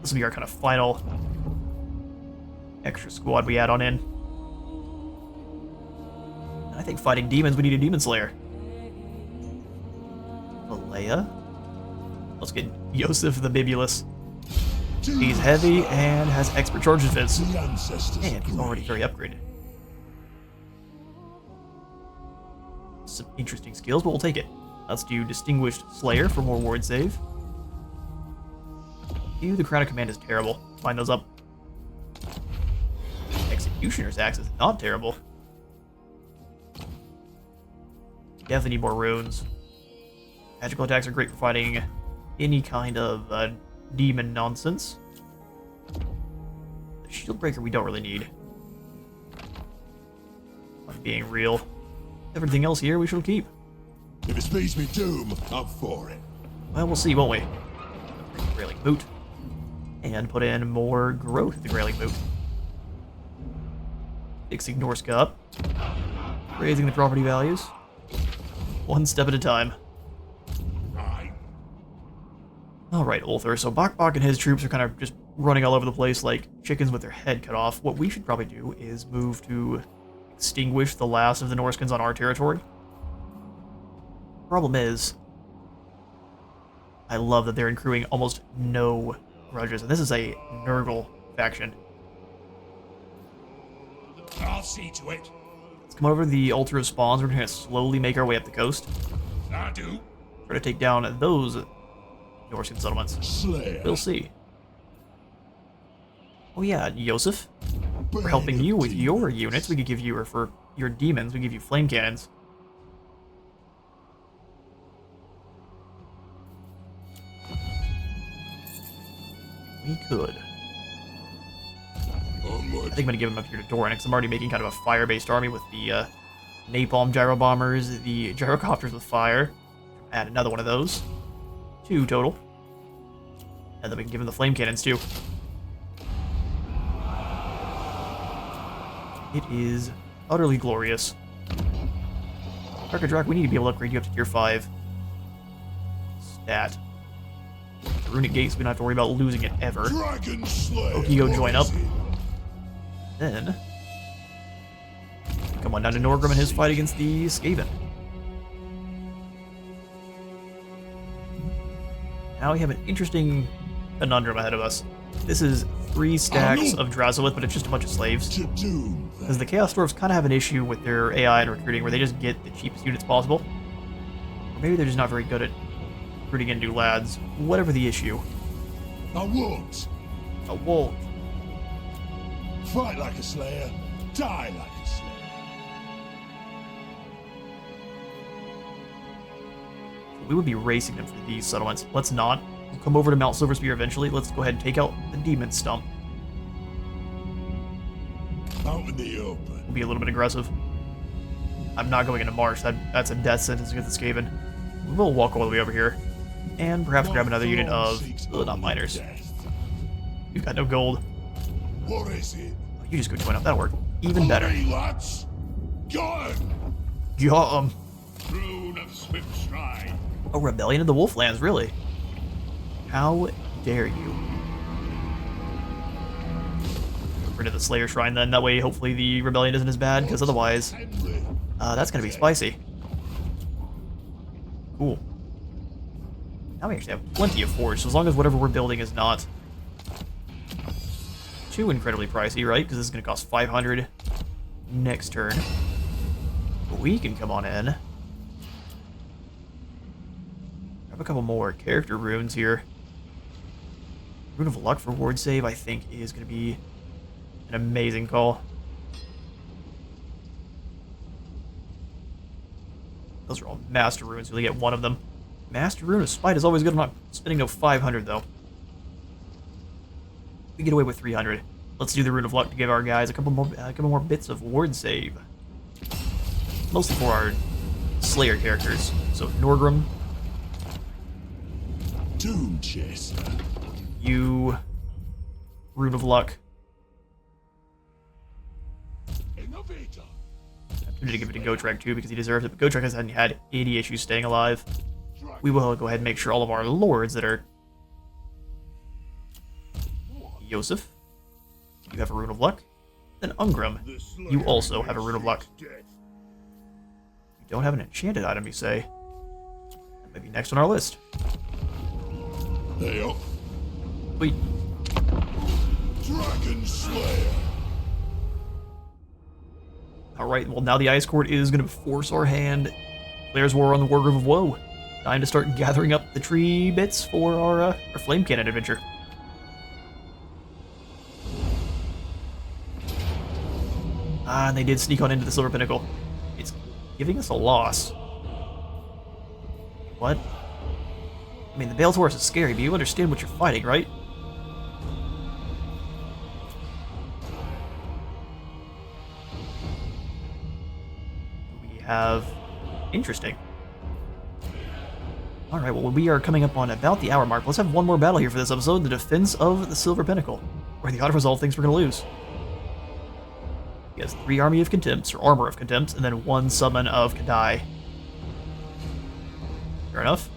This will be our kind of final extra squad we add on in. I think fighting demons, we need a Demon Slayer. Alea? Let's get Yosef the Bibulus. He's heavy and has expert charge defense. The ancestors And he's already agree. very upgraded. Some interesting skills, but we'll take it. Let's do Distinguished Slayer for more ward save. The Crown of Command is terrible. Line those up. Executioner's Axe is not terrible. Definitely need more runes. Magical attacks are great for fighting any kind of demon nonsense. The Shield Breaker we don't really need. I'm being real. Everything else here we shall keep. If it speeds me doom, I'm for it. Well, we'll see, won't we? Bring the Grayling Boot. And put in more growth at the Grayling Boot. Fixing Norska up. Raising the property values. One step at a time. Alright, Ulthar. So Bok and his troops are kind of just running all over the place like chickens with their head cut off. What we should probably do is move to extinguish the last of the Norskins on our territory. Problem is, I love that they're accruing almost no grudges, and this is a Nurgle faction. I'll see to it. Let's come over to the Altar of Spawns. We're going to slowly make our way up the coast. I do. Try to take down those Norscan settlements. Slayer. We'll see. Oh yeah, Yosef. For Burning helping of you with your demons. units, we could give you, or for your demons, we give you flame cannons. We could. Onward. I think I'm gonna give him up here to Doran, because I'm already making kind of a fire-based army with the napalm gyro bombers, the gyrocopters with fire. Add another one of those. 2 total. And then we can give him the flame cannons too. It is utterly glorious. Archidrak, we need to be able to upgrade you up to tier 5. Stat. Runic Gates, we don't have to worry about losing it ever. Dragon Slayer. Okigo What join is up. it? Then, come on down to Norgrim and his fight against the Skaven. Now we have an interesting conundrum ahead of us. This is 3 stacks of Drazolith, but it's just a bunch of slaves. To doom. Because the Chaos Dwarfs kind of have an issue with their AI and recruiting, where they just get the cheapest units possible. Or maybe they're just not very good at recruiting in new lads. Whatever the issue. I won't. A wolf. Fight like a slayer. Die like a slayer. We would be racing them for these settlements. Let's not. We'll come over to Mount Silverspear eventually. Let's go ahead and take out the Demon Stump. Out in the open. We'll be a little bit aggressive. I'm not going into Marsh. That's a death sentence against the Skaven. We'll walk all the way over here. And perhaps grab another unit of... not miners. We've got no gold. What is it? You just go join up. That'll work. Even better. Hey, lads. Got him. Got 'em. Rune of swift stride. A rebellion of the Wolflands, really? How dare you? Get rid of the Slayer Shrine then. That way, hopefully, the rebellion isn't as bad, because otherwise, Henry. that's gonna be spicy. Cool. Now we actually have plenty of forge, so as long as whatever we're building is not too incredibly pricey, right? Because this is gonna cost 500 next turn. But we can come on in. Grab a couple more character runes here. Rune of Luck for ward save, I think, is going to be an amazing call. Those are all Master Runes, we only get one of them. Master Rune of Spite is always good. I'm not spending no 500, though. We get away with 300. Let's do the Rune of Luck to give our guys a couple more bits of ward save. Mostly for our Slayer characters. So, Norgrim, Doom Chaser. you, Rune of Luck. Innovator. I'm tempted to give it to Gotrek too because he deserves it, but Gotrek hasn't had any issues staying alive. We will go ahead and make sure all of our lords that are... Yosef, you have a Rune of Luck. Then Ungrim, you also have a Rune of Luck. Don't have an enchanted item, you say? That might be next on our list. They up. Sweet. Dragon Slayer. Alright, well now the Ice Court is going to force our hand. Players War on the Wargrove of Woe. Time to start gathering up the tree bits for our Flame Cannon adventure. Ah, and they did sneak on into the Silver Pinnacle. It's giving us a loss. What? I mean, the Bale Taurus is scary, but you understand what you're fighting, right? We have... Interesting. Alright, well, we are coming up on about the hour mark. Let's have one more battle here for this episode, the defense of the Silver Pinnacle, where the auto-resolve thinks we're going to lose. He has 3 Army of Contempts, or Armor of Contempts, and then 1 Summon of Kadai. Fair enough.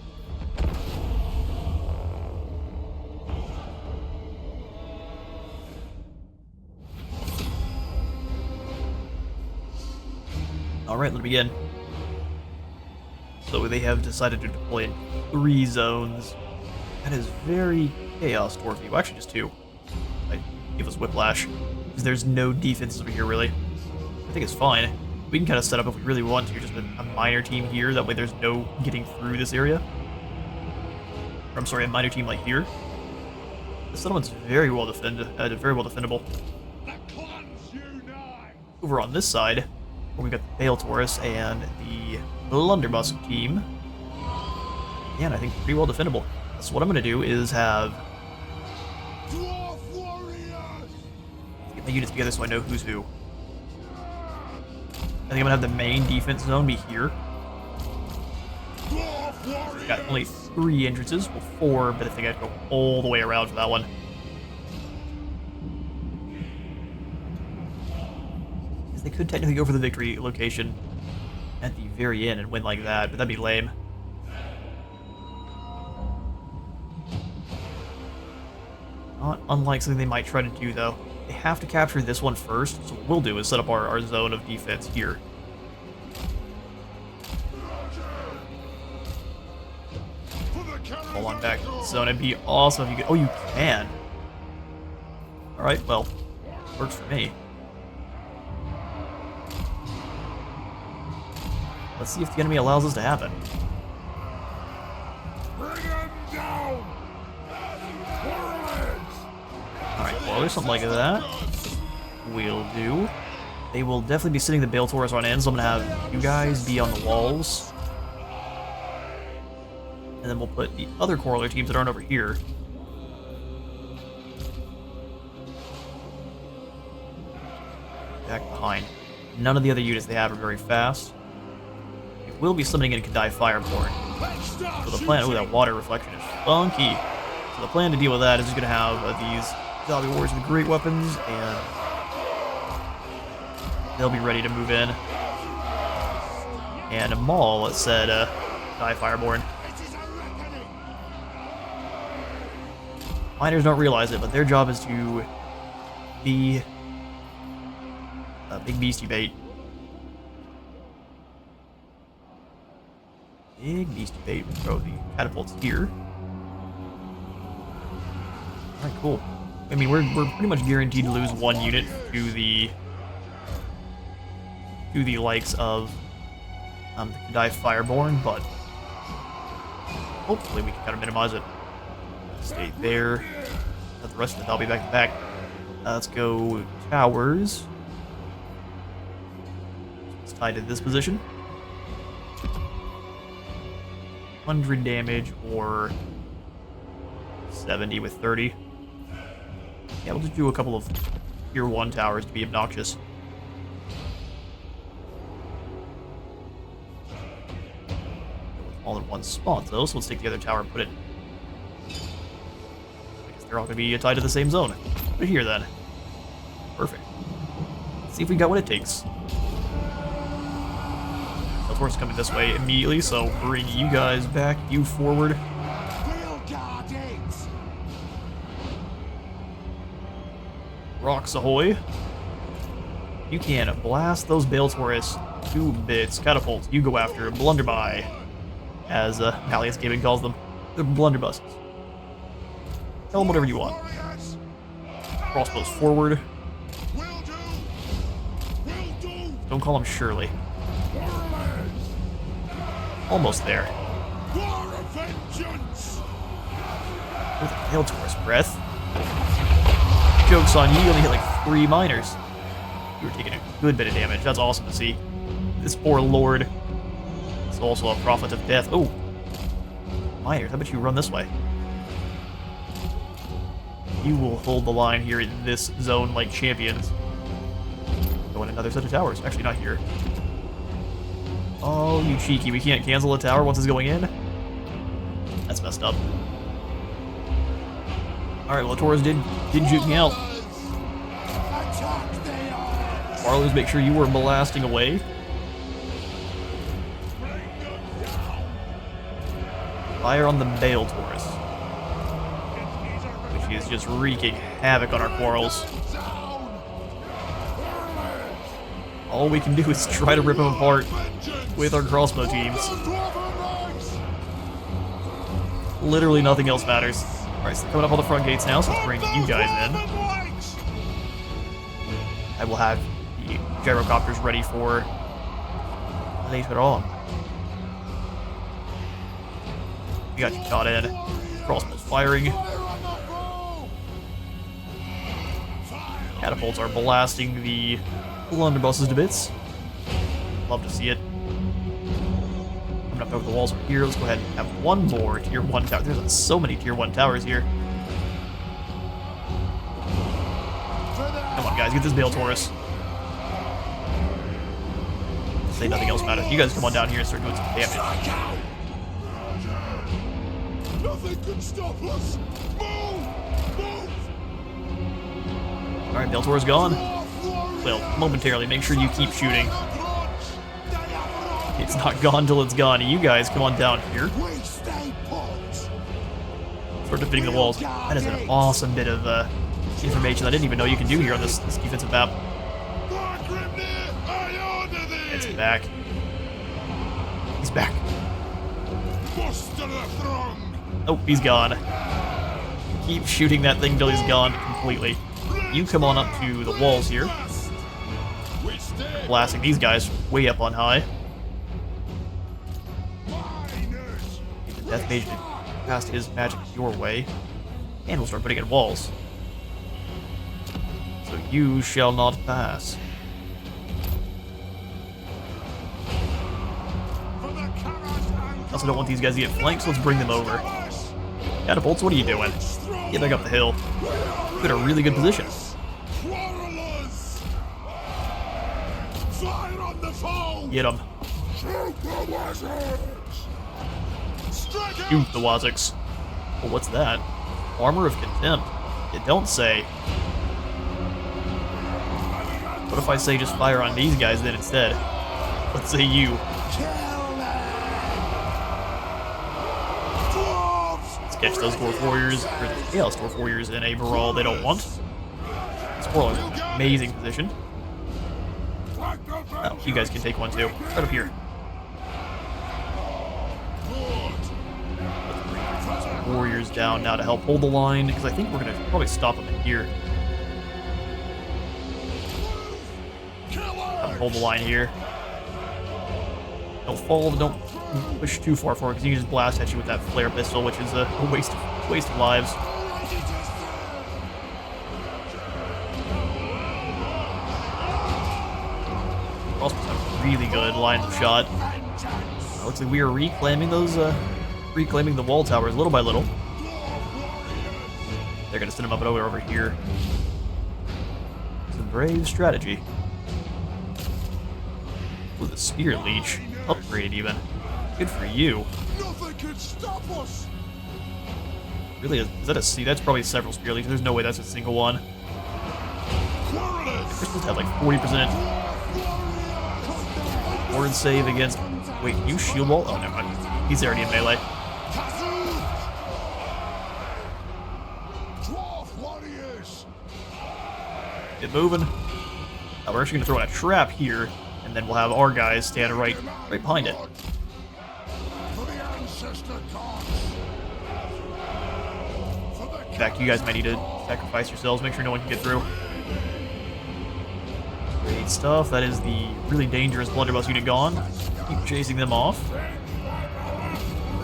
Alright, let's begin. So they have decided to deploy in 3 zones. That is very Chaos Dwarfy. Well, actually just 2. I give us Whiplash. Because there's no defense over here, really. I think it's fine. We can kind of set up if we really want to, just a minor team here. That way there's no getting through this area. Or, I'm sorry, a minor team like here. The settlement's very well defendable. Over on this side, where we got the Bale Taurus and the Blunderbuss team. And I think pretty well defendable. So what I'm going to do is have... Dwarf warriors! Get my units together so I know who's who. I think I'm going to have the main defense zone be here. Dwarf warriors! Got only 3 entrances, well 4, but I think I'd go all the way around for that one. Because they could technically go for the victory location at the very end and win like that, but that'd be lame. Not unlike something they might try to do, though. They have to capture this one first, so what we'll do is set up our zone of defense here. Hold on back to the zone. It'd be awesome if you could... Oh, you can! Alright, well, works for me. Let's see if the enemy allows this to happen. Bring them down! Alright, well, there's something like that. We'll do. They will definitely be sitting the Bale Taurus on end, so I'm gonna have you guys be on the walls. And then we'll put the other corollary teams that aren't over here. Back behind. None of the other units they have are very fast. It will be summoning in Kadai Fireborn. So the plan... Oh, that water reflection is funky. So the plan to deal with that is just going to have these zombie warriors with great weapons, and they'll be ready to move in. And Maul said, Kadai Fireborn. Miners don't realize it, but their job is to be big beastie bait. Big beastie bait. We'll throw the catapults here. Alright, cool. I mean, we're pretty much guaranteed to lose 1 unit to the likes of the Kadai Fireborn, but hopefully we can kind of minimize it. Stay there. Let the rest of it, I'll be back to back. Let's go towers. It's tied to this position. 100 damage or 70 with 30. Yeah, we'll just do a couple of tier 1 towers to be obnoxious. All in one spot though, so let's take the other tower and put it. They're all going to be tied to the same zone. Put it here, then. Perfect. Let's see if we got what it takes. Of course, coming this way immediately, so bring you guys back, you forward. Rocks ahoy. You can blast those Bale Taurus to bits. Catapults, you go after Blunderby, as Malleus Gaming calls them. They're blunderbusses. Tell them whatever you want. Warriors! Crossbows forward. Will do! Will do! Don't call them Shirley. Almost there. War of vengeance! With a Bale Taurus breath. Joke's on you, you only hit like 3 minors. You were taking a good bit of damage. That's awesome to see. This poor lord is also a prophet of death. Oh! Minors, how about you run this way? You will hold the line here in this zone like champions. Go in another set of towers. Actually, not here. Oh, you cheeky. We can't cancel a tower once it's going in? That's messed up. Alright, well, the Taurus did juke me out. Attack they are! Barlows, make sure you were blasting away. Fire on the Bale Taurus, which is just wreaking havoc on our quarrels. All we can do is try to rip them apart with our crossbow teams. Literally nothing else matters. Alright, so they're coming up on the front gates now, so let's bring you guys in. I will have the gyrocopters ready for later on. We got you caught in. Crossbows firing. Catapults are blasting the blunderbusses to bits. Love to see it. Coming up over the walls right here. Let's go ahead and have one more tier 1 tower. There's so many tier 1 towers here. Come on, guys, get this Bale Taurus. Say nothing else matters. You guys come on down here and start doing some damage. Nothing can stop us! Move! Move! Alright, Bale Taurus gone. Well, momentarily, make sure you keep shooting. It's not gone till it's gone. You guys come on down here. We stay put! Start defending the walls. That is an awesome bit of information I didn't even know you can do here on this defensive map. It's back. He's back. Muster the throng! Oh, he's gone. Keep shooting that thing till he's gone completely. You come on up to the walls here. We stay Blasting these guys way up on high. miners! Get the Death Mage to cast his magic your way. And we'll start putting in walls. So you shall not pass. For the Karas and I also don't want these guys to get flanked, so let's bring them over. Catapults, what are you doing? Get back up the hill. You're in a really good position. Quarrelers! Fire on the foe! Get them. Shoot the wizards! Strike Shoot the Waziks. Well, what's that? Armor of Contempt. It don't say. What if I say just fire on these guys then instead? Let's say you. Let's catch those Dwarf Warriors, or the Chaos Dwarf Warriors in a brawl they don't want. This Warlock is in an amazing position. Oh, you guys can take one too. Right up here. Let's bring some Warriors down now to help hold the line, because I think we're going to probably stop them in here. Hold the line here. Don't fall, don't push too far forward, because you can just blast at you with that flare pistol, which is a waste of lives. Crossbows have really good lines of shot. Looks like we are reclaiming those, reclaiming the wall towers little by little. They're gonna send them up and over here. It's a brave strategy. With a spear leech, upgraded even. Good for you. Nothing can stop us! Really, is that a C? That's probably several spear leeches. There's no way that's a single one. Quarrelers! Crystals have like 40% ward save against. Wait, you shield wall? Oh, never mind. He's already in melee. Dwarf warriors! Get moving. We're actually going to throw in a trap here, and then we'll have our guys stand right behind it. For the ancestor gods. For the In fact, you guys might need to sacrifice yourselves, make sure no one can get through. Great stuff. That is the really dangerous blunderbuss unit gone. Keep chasing them off.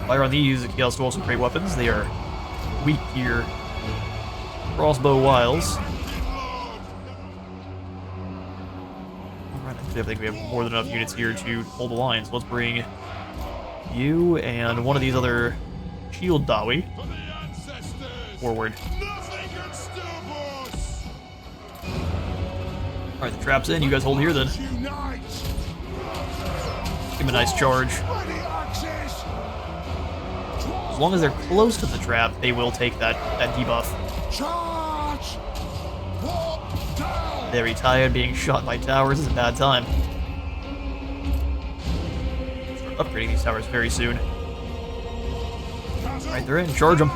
Fire on these Chaos Dwarfs with great weapons. They are weak here. Crossbow wiles. Alright, I think we have more than enough units here to hold the line, so let's bring you and one of these other shield Dawi forward. nothing can stop us. Alright, the trap's in. You guys hold here then. Unite. Give him a nice charge. Ready access. As long as they're close to the trap, they will take that debuff. Charge. Walk down. Very tired, being shot by towers is a bad time. Start upgrading these towers very soon. Alright, they're in. Charge them.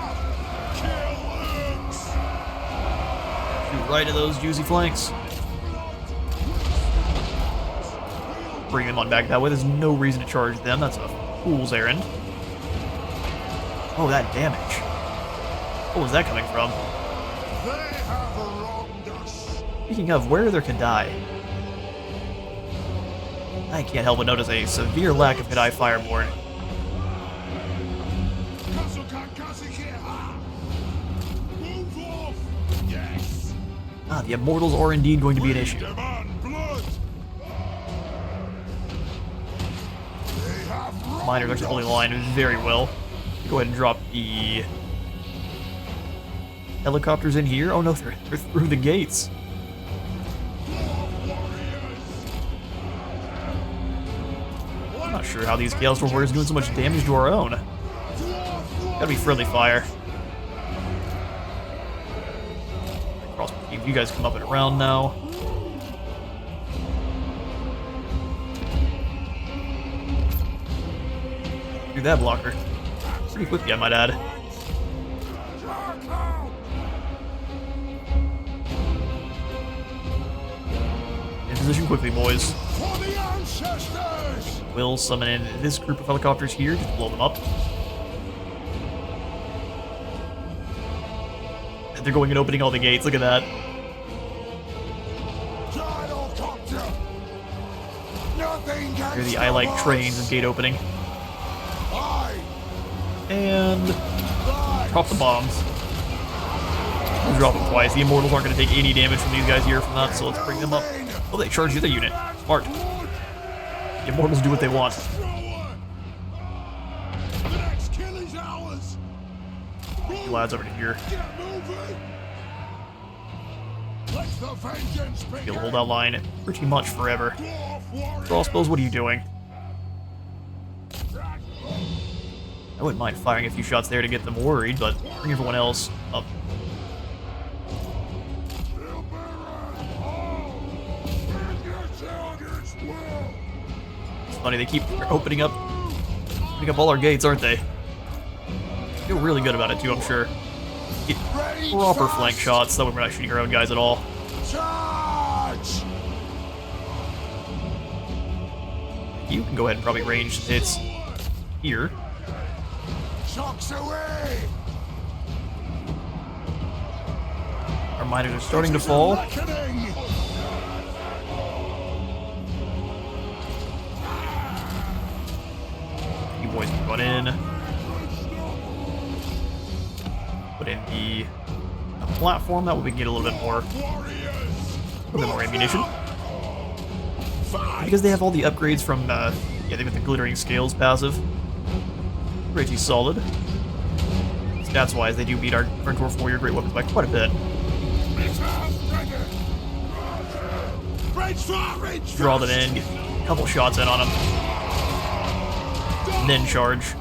Shoot right at those juicy flanks. Bring them on back that way. There's no reason to charge them. That's a fool's errand. Oh, that damage. What was that coming from? They have wronged us. Speaking of, where are their Kadai? I can't help but notice a severe lack of Kadai Fireborn. Move off. Yes. Ah, the Immortals are indeed going to be an issue. Demand blood. They have wronged Miners actually holding the line very well. Go ahead and drop the helicopters in here. Oh no, they're through the gates. I'm not sure how these Chaos Dwarf warriors are doing so much damage to our own. Gotta be friendly fire. Cross team, you guys come up and around now. Do that blocker. Pretty quickly, I might add. In position quickly, boys. For the ancestors. We'll summon in this group of helicopters here, just blow them up. And they're going and opening all the gates, look at that. Gyrocopter. Nothing can Here are the I like trains and gate opening. And drop the bombs. We'll drop them twice. The Immortals aren't going to take any damage from these guys here from that, so let's bring them up. Oh, they charge the other unit. Smart. The Immortals do what they want. The next kill is ours. You lads over to here. Get moving. Let the vengeance begin. You'll hold that line pretty much forever. Dwarf warrior. Crossbows, what are you doing? I wouldn't mind firing a few shots there to get them worried, but bring everyone else up. It's funny, they keep opening up all our gates, aren't they? Feel really good about it too, I'm sure. Get proper flank shots, that way we're not shooting our own guys at all. Charge. You can go ahead and probably range hits here. Shocks away. Our miners are starting to fall. Reckoning. You boys can run in. Put in the platform, that way we can get a little bit more ammunition. Because they have all the upgrades from, yeah, they've got the Glittering Scales passive. Pretty solid. Stats-wise, they do beat our Dwarf Warrior Great Weapons by quite a bit. Draw them in, get a couple shots in on them. And then charge.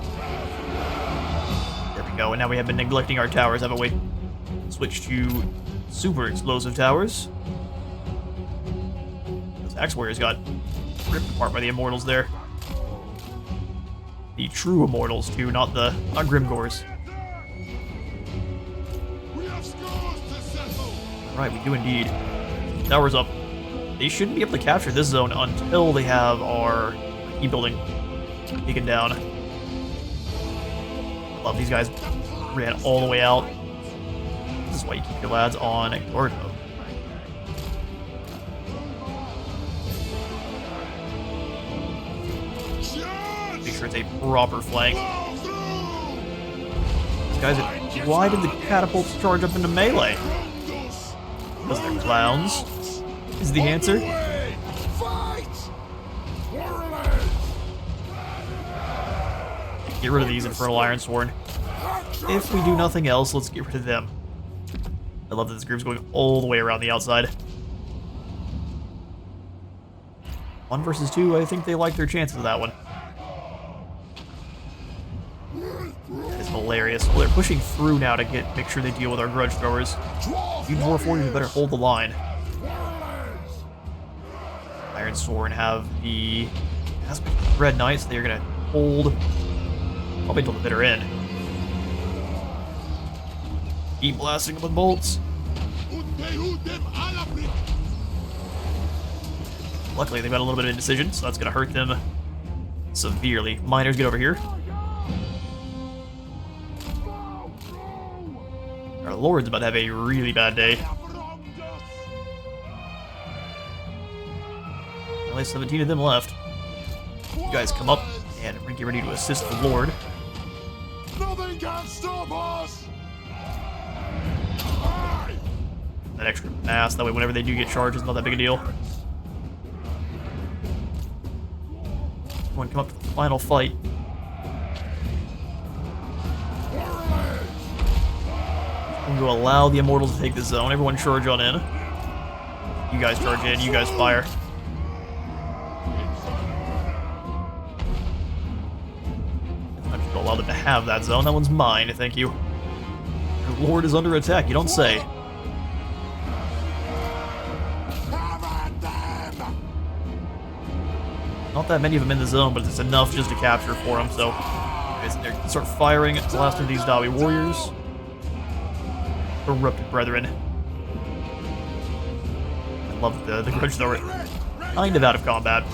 There we go, and now we have been neglecting our towers, haven't we? Switch to super explosive towers. Those Axe Warriors got ripped apart by the Immortals there. The true Immortals, too, not Grimgors. We have scores to settle. Right, we do indeed. Towers up. They shouldn't be able to capture this zone until they have our key building taken down. I love these guys ran all the way out. This is why you keep your lads on guard mode. Make sure it's a proper flank. These guys are, why did the catapults charge up into melee? Because they're clowns, is the answer. Get rid of these Infernal Ironsworn. If we do nothing else, let's get rid of them. I love that this group's going all the way around the outside. 1 versus 2, I think they like their chances of that one. It's hilarious. Well, they're pushing through now to make sure they deal with our grudge throwers. You Dwarf warriors better hold the line. Ironsworn have the aspect of Red Knights. They're gonna hold probably until the bitter end. Keep blasting them with bolts. Luckily, they've got a little bit of indecision, so that's gonna hurt them severely. Miners, get over here. Our Lord's about to have a really bad day. Only 17 of them left. You guys come up and get ready to assist the Lord. Nothing can stop us! That extra mass, that way whenever they do get charged, it's not that big a deal. Everyone come up to the final fight. I'm going to allow the Immortals to take the zone. Everyone charge on in. You guys charge in, you guys fire. I'm just going to allow them to have that zone. That one's mine, thank you. Your Lord is under attack, you don't say. Not that many of them in the zone, but it's enough just to capture for them, so they start firing at the last of these Dawi warriors. Corrupted brethren. I love the grudge thrower. Kind of out of combat.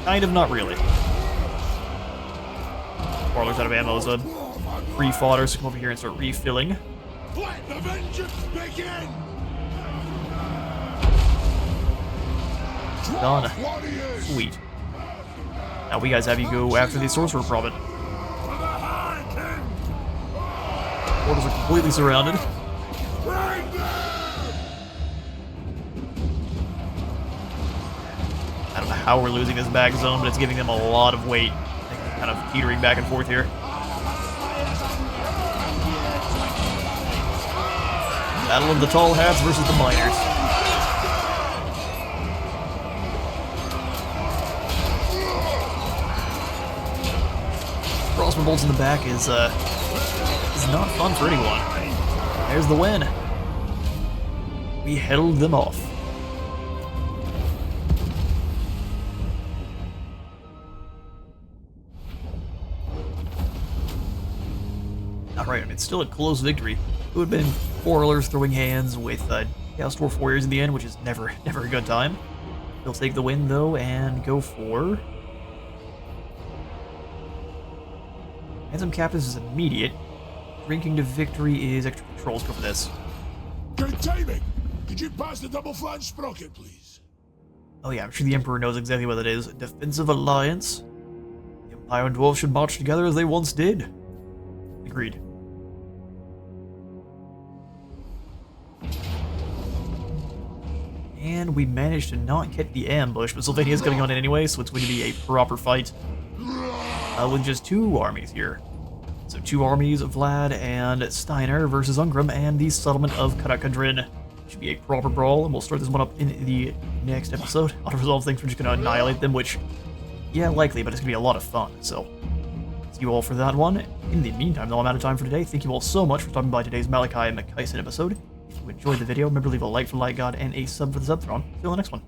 Kind of not really. Warlord's out of ammo, so free fodder, so come over here and start refilling. Let the vengeance begin! Done. Sweet. Now we guys have you go after the Sorcerer Prophet. Portals are completely surrounded. I don't know how we're losing this back zone, but it's giving them a lot of weight. They're kind of teetering back and forth here. Battle of the Tall Hats versus the Miners. Crossbow bolts in the back is not fun for anyone. There's the win. We held them off. Alright, I mean, it's still a close victory. It would have been Quarrelers throwing hands with Chaos Dwarf Warriors in the end, which is never a good time. They'll take the win, though, and go for... Handsome Captains is immediate. Drinking to victory is extra controls. Go for this. Good timing! Could you pass the double flange sprocket, please? Oh yeah, I'm sure the Emperor knows exactly what it is. Defensive alliance. The Empire and Dwarves should march together as they once did. Agreed. And we managed to not get the ambush, but Sylvania's coming on in anyway, so it's going to be a proper fight. With just 2 armies here. So 2 armies of Vlad and Steiner versus Ungrim and the settlement of Karakadrin. Should be a proper brawl, and we'll start this one up in the next episode. Auto-resolve things, we're just going to annihilate them, which, yeah, likely, but it's going to be a lot of fun, so see you all for that one. In the meantime, though, I'm out of time for today. Thank you all so much for stopping by today's Malakai Makaisson episode. If you enjoyed the video, remember to leave a like for Light God and a sub for the Subthron. See you on the next one.